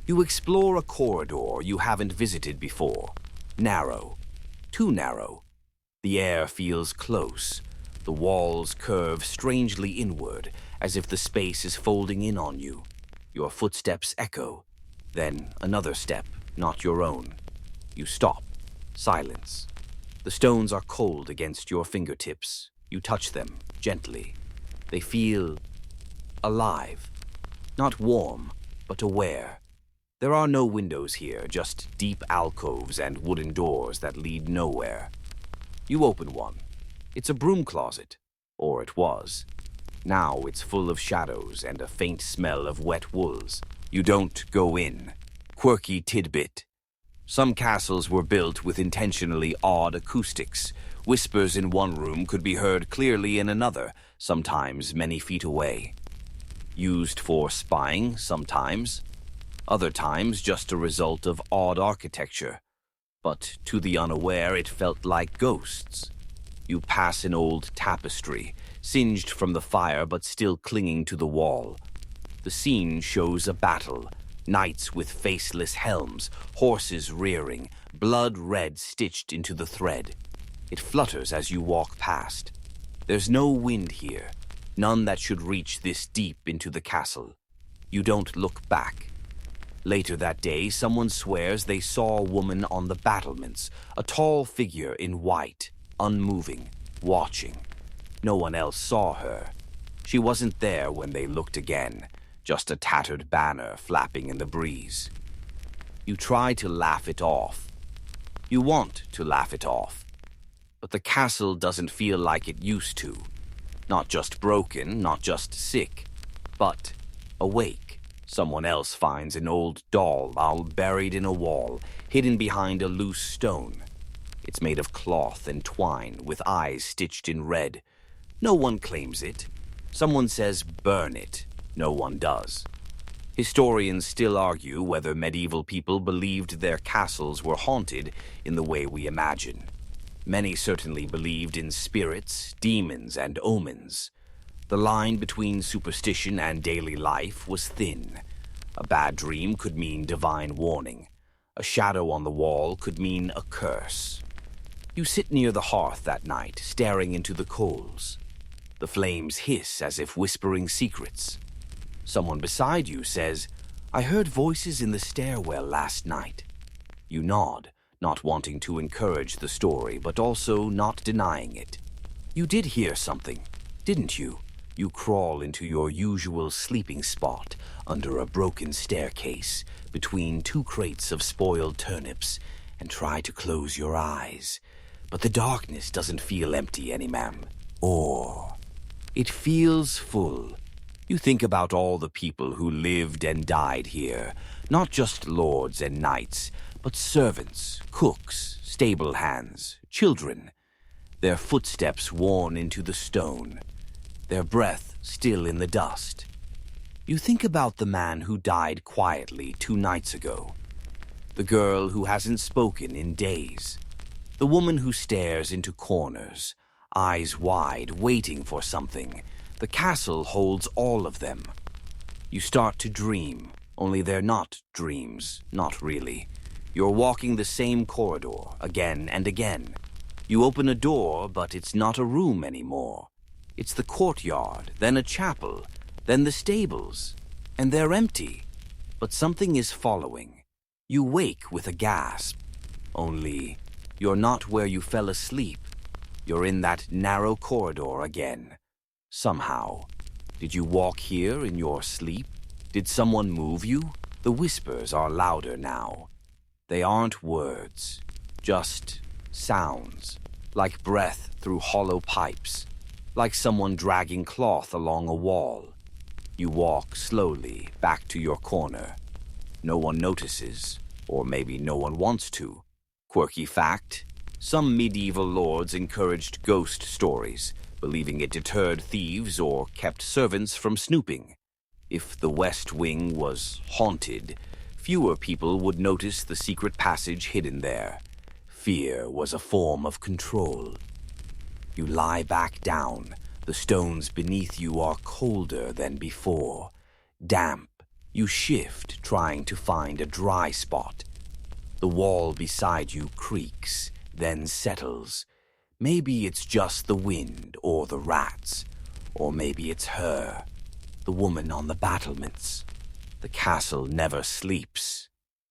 You explore a corridor you haven't visited before. Narrow. Too narrow. The air feels close. The walls curve strangely inward, as if the space is folding in on you. Your footsteps echo. Then another step, not your own. You stop. Silence. The stones are cold against your fingertips. You touch them, gently. They feel alive. Not warm, but aware. There are no windows here, just deep alcoves and wooden doors that lead nowhere. You open one. It's a broom closet. Or it was. Now it's full of shadows and a faint smell of wet wools. You don't go in. Quirky tidbit. Some castles were built with intentionally odd acoustics. Whispers in one room could be heard clearly in another, sometimes many feet away. Used for spying, sometimes. Other times just a result of odd architecture. But to the unaware, it felt like ghosts. You pass an old tapestry, singed from the fire but still clinging to the wall. The scene shows a battle. Knights with faceless helms, horses rearing, blood red stitched into the thread. It flutters as you walk past. There's no wind here, none that should reach this deep into the castle. You don't look back. Later that day, someone swears they saw a woman on the battlements, a tall figure in white, unmoving, watching. No one else saw her. She wasn't there when they looked again. Just a tattered banner flapping in the breeze. You try to laugh it off. You want to laugh it off. But the castle doesn't feel like it used to. Not just broken, not just sick, but awake. Someone else finds an old doll buried in a wall, hidden behind a loose stone. It's made of cloth and twine, with eyes stitched in red. No one claims it. Someone says burn it. No one does. Historians still argue whether medieval people believed their castles were haunted in the way we imagine. Many certainly believed in spirits, demons, and omens. The line between superstition and daily life was thin. A bad dream could mean divine warning. A shadow on the wall could mean a curse. You sit near the hearth that night, staring into the coals. The flames hiss as if whispering secrets. Someone beside you says, "I heard voices in the stairwell last night." You nod, not wanting to encourage the story, but also not denying it. You did hear something, didn't you? You crawl into your usual sleeping spot under a broken staircase between two crates of spoiled turnips and try to close your eyes. But the darkness doesn't feel empty anymore. It feels full. You think about all the people who lived and died here, not just lords and knights, but servants, cooks, stable hands, children. Their footsteps worn into the stone, their breath still in the dust. You think about the man who died quietly 2 nights ago, the girl who hasn't spoken in days, the woman who stares into corners, eyes wide, waiting for something. The castle holds all of them. You start to dream, only they're not dreams, not really. You're walking the same corridor again and again. You open a door, but it's not a room anymore. It's the courtyard, then a chapel, then the stables, and they're empty. But something is following. You wake with a gasp. Only you're not where you fell asleep. You're in that narrow corridor again. Somehow. Did you walk here in your sleep? Did someone move you? The whispers are louder now. They aren't words, just sounds, like breath through hollow pipes, like someone dragging cloth along a wall. You walk slowly back to your corner. No one notices, or maybe no one wants to. Quirky fact, some medieval lords encouraged ghost stories, believing it deterred thieves or kept servants from snooping. If the West Wing was haunted, fewer people would notice the secret passage hidden there. Fear was a form of control. You lie back down. The stones beneath you are colder than before. Damp. You shift, trying to find a dry spot. The wall beside you creaks, then settles. Maybe it's just the wind or the rats, or maybe it's her, the woman on the battlements. The castle never sleeps,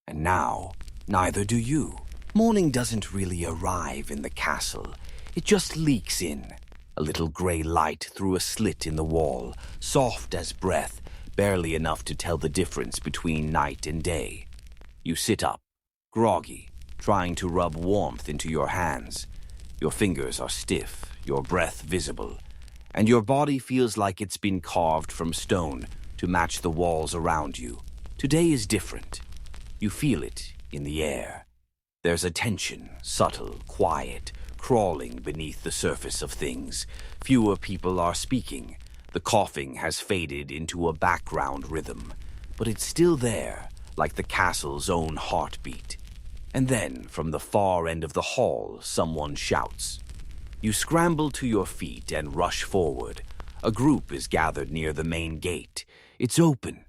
and now neither do you. Morning doesn't really arrive in the castle. It just leaks in, a little gray light through a slit in the wall, soft as breath, barely enough to tell the difference between night and day. You sit up, groggy, trying to rub warmth into your hands. Your fingers are stiff, your breath visible, and your body feels like it's been carved from stone to match the walls around you. Today is different. You feel it in the air. There's a tension, subtle, quiet, crawling beneath the surface of things. Fewer people are speaking. The coughing has faded into a background rhythm, but it's still there, like the castle's own heartbeat. And then, from the far end of the hall, someone shouts. You scramble to your feet and rush forward. A group is gathered near the main gate. It's open,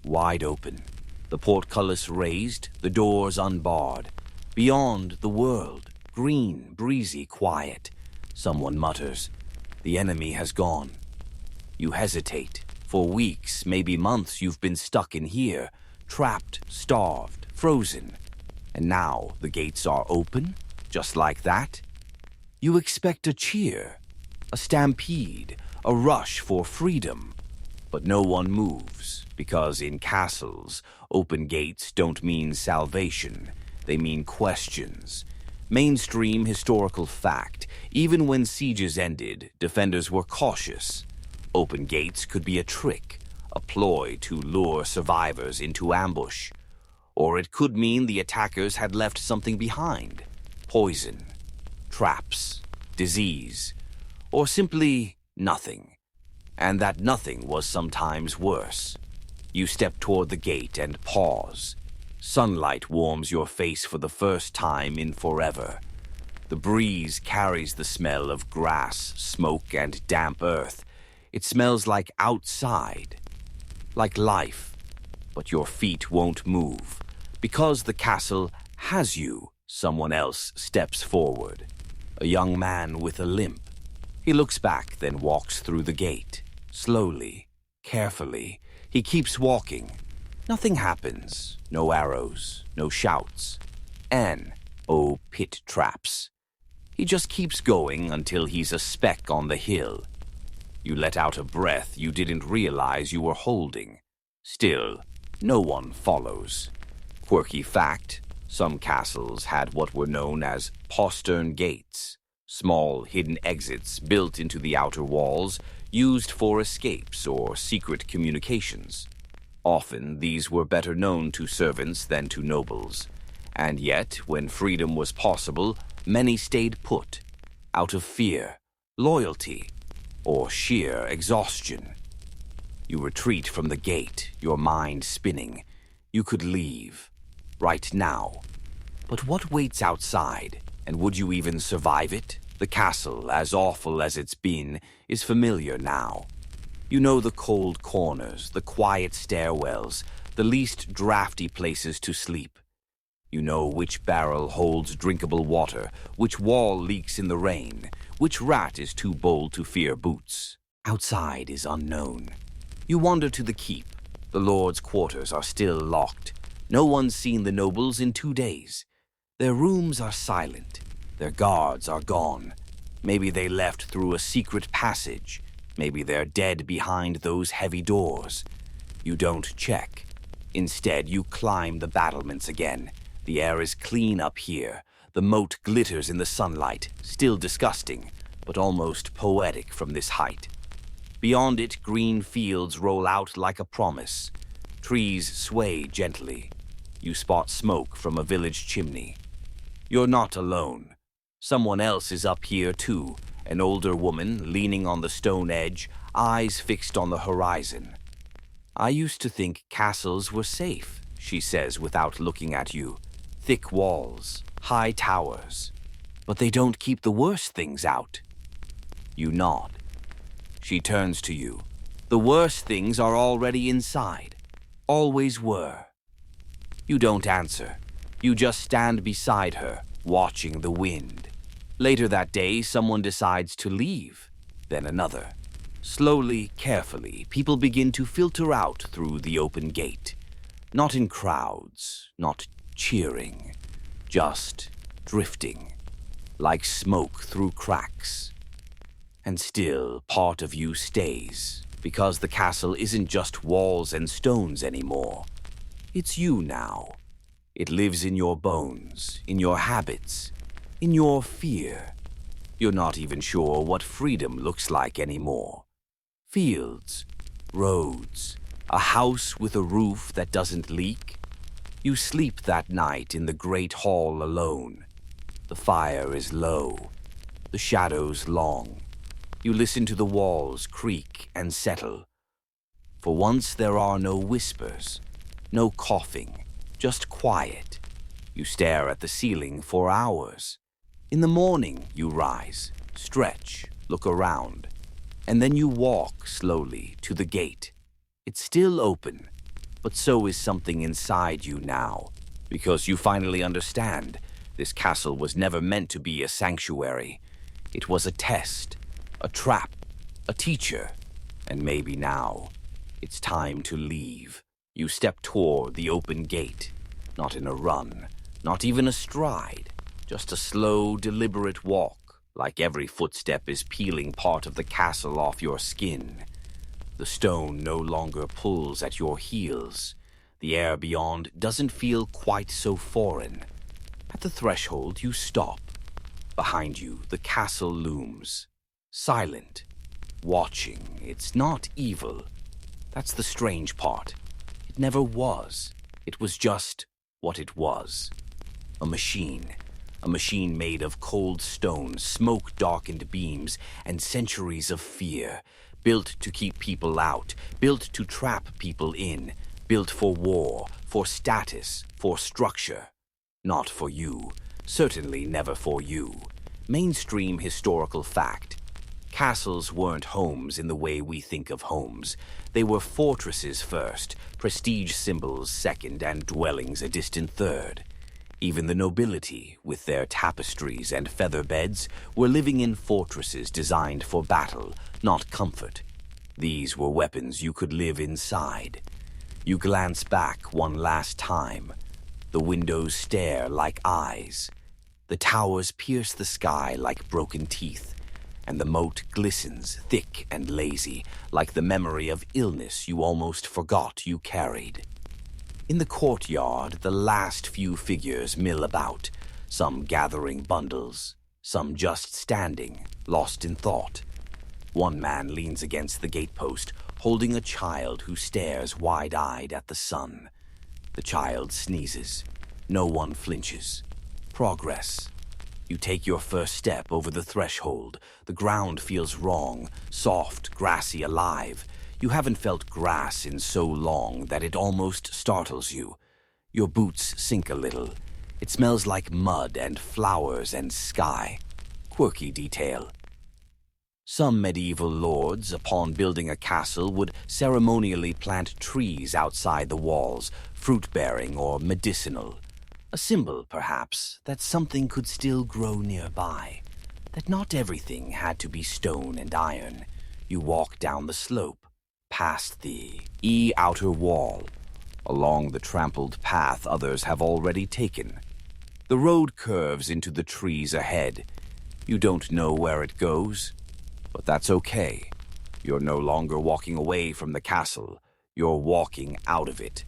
wide open. The portcullis raised, the doors unbarred. Beyond, the world, green, breezy, quiet. Someone mutters, "The enemy has gone." You hesitate. For weeks, maybe months, you've been stuck in here, trapped, starved, frozen. And now the gates are open, just like that. You expect a cheer, a stampede, a rush for freedom. But no one moves, because in castles, open gates don't mean salvation. They mean questions. Mainstream historical fact. Even when sieges ended, defenders were cautious. Open gates could be a trick, a ploy to lure survivors into ambush. Or it could mean the attackers had left something behind. Poison, traps, disease, or simply nothing. And that nothing was sometimes worse. You step toward the gate and pause. Sunlight warms your face for the first time in forever. The breeze carries the smell of grass, smoke, and damp earth. It smells like outside, like life. But your feet won't move. Because the castle has you, someone else steps forward. A young man with a limp. He looks back, then walks through the gate. Slowly, carefully, he keeps walking. Nothing happens. No arrows, no shouts. Oh, pit traps. He just keeps going until he's a speck on the hill. You let out a breath you didn't realize you were holding. Still, no one follows. Quirky fact, some castles had what were known as postern gates, small hidden exits built into the outer walls, used for escapes or secret communications. Often these were better known to servants than to nobles. And yet, when freedom was possible, many stayed put, out of fear, loyalty, or sheer exhaustion. You retreat from the gate, your mind spinning. You could leave, right now. But what waits outside, and would you even survive it? The castle, as awful as it's been, is familiar now. You know the cold corners, the quiet stairwells, the least drafty places to sleep. You know which barrel holds drinkable water, which wall leaks in the rain, which rat is too bold to fear boots. Outside is unknown. You wander to the keep. The lord's quarters are still locked. No one's seen the nobles in 2 days. Their rooms are silent. Their guards are gone. Maybe they left through a secret passage. Maybe they're dead behind those heavy doors. You don't check. Instead, you climb the battlements again. The air is clean up here. The moat glitters in the sunlight, still disgusting, but almost poetic from this height. Beyond it, green fields roll out like a promise. Trees sway gently. You spot smoke from a village chimney. You're not alone. Someone else is up here too, an older woman leaning on the stone edge, eyes fixed on the horizon. "I used to think castles were safe," she says without looking at you. "Thick walls, high towers. But they don't keep the worst things out." You nod. She turns to you. "The worst things are already inside. Always were." You don't answer. You just stand beside her, watching the wind. Later that day, someone decides to leave, then another. Slowly, carefully, people begin to filter out through the open gate. Not in crowds, not cheering, just drifting, like smoke through cracks. And still, part of you stays, because the castle isn't just walls and stones anymore. It's you now. It lives in your bones, in your habits, in your fear. You're not even sure what freedom looks like anymore. Fields, roads, a house with a roof that doesn't leak. You sleep that night in the great hall alone. The fire is low, the shadows long. You listen to the walls creak and settle. For once there are no whispers, no coughing, just quiet. You stare at the ceiling for hours. In the morning you rise, stretch, look around, and then you walk slowly to the gate. It's still open, but so is something inside you now, because you finally understand this castle was never meant to be a sanctuary. It was a test, a trap, a teacher, and maybe now it's time to leave. You step toward the open gate, not in a run, not even a stride, just a slow, deliberate walk, like every footstep is peeling part of the castle off your skin. The stone no longer pulls at your heels. The air beyond doesn't feel quite so foreign. At the threshold, you stop. Behind you, the castle looms, silent, watching. It's not evil. That's the strange part. It never was. It was just what it was. A machine made of cold stone, smoke-darkened beams, and centuries of fear. Built to keep people out, built to trap people in, built for war, for status, for structure. Not for you. Certainly never for you. Mainstream historical fact. Castles weren't homes in the way we think of homes. They were fortresses first, prestige symbols second, and dwellings a distant third. Even the nobility, with their tapestries and feather beds, were living in fortresses designed for battle, not comfort. These were weapons you could live inside. You glance back one last time. The windows stare like eyes. The towers pierce the sky like broken teeth, and the moat glistens thick and lazy, like the memory of illness you almost forgot you carried. In the courtyard, the last few figures mill about, some gathering bundles, some just standing, lost in thought. One man leans against the gatepost, holding a child who stares wide-eyed at the sun. The child sneezes. No one flinches. Progress. You take your first step over the threshold. The ground feels wrong, soft, grassy, alive. You haven't felt grass in so long that it almost startles you. Your boots sink a little. It smells like mud and flowers and sky. Quirky detail. Some medieval lords, upon building a castle, would ceremonially plant trees outside the walls, fruit-bearing or medicinal. A symbol, perhaps, that something could still grow nearby. That not everything had to be stone and iron. You walk down the slope, past the outer wall, along the trampled path others have already taken. The road curves into the trees ahead. You don't know where it goes, but that's okay. You're no longer walking away from the castle. You're walking out of it.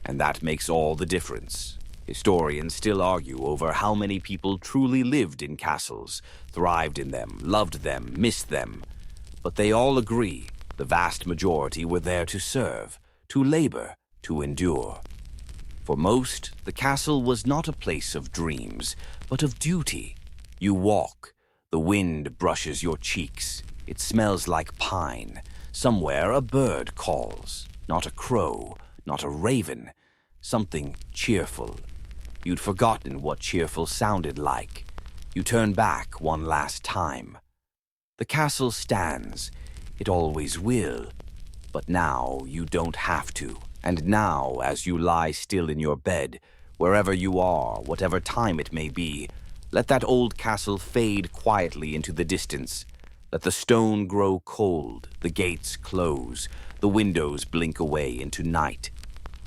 And that makes all the difference. Historians still argue over how many people truly lived in castles, thrived in them, loved them, missed them. But they all agree the vast majority were there to serve, to labor, to endure. For most, the castle was not a place of dreams, but of duty. You walk. The wind brushes your cheeks. It smells like pine. Somewhere a bird calls. Not a crow, not a raven. Something cheerful. You'd forgotten what cheerful sounded like. You turn back one last time. The castle stands. It always will. But now you don't have to. And now, as you lie still in your bed, wherever you are, whatever time it may be, let that old castle fade quietly into the distance. Let the stone grow cold, the gates close, the windows blink away into night.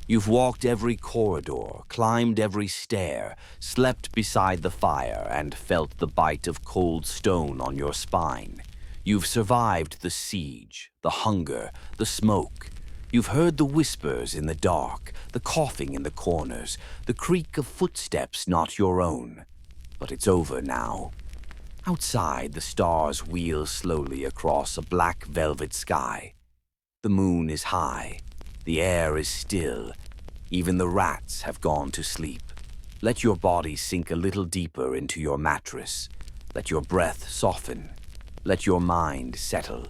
You've walked every corridor, climbed every stair, slept beside the fire, and felt the bite of cold stone on your spine. You've survived the siege, the hunger, the smoke. You've heard the whispers in the dark, the coughing in the corners, the creak of footsteps not your own. But it's over now. Outside, the stars wheel slowly across a black velvet sky. The moon is high. The air is still. Even the rats have gone to sleep. Let your body sink a little deeper into your mattress. Let your breath soften. Let your mind settle.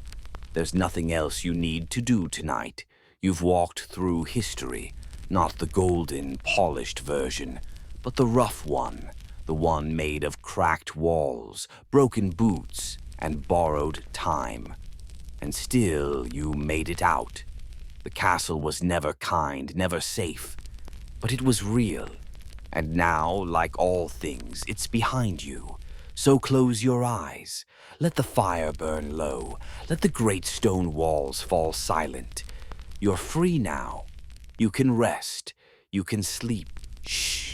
There's nothing else you need to do tonight. You've walked through history, not the golden, polished version, but the rough one, the one made of cracked walls, broken boots, and borrowed time. And still you made it out. The castle was never kind, never safe, but it was real. And now, like all things, it's behind you. So close your eyes. Let the fire burn low. Let the great stone walls fall silent. You're free now. You can rest. You can sleep. Shh.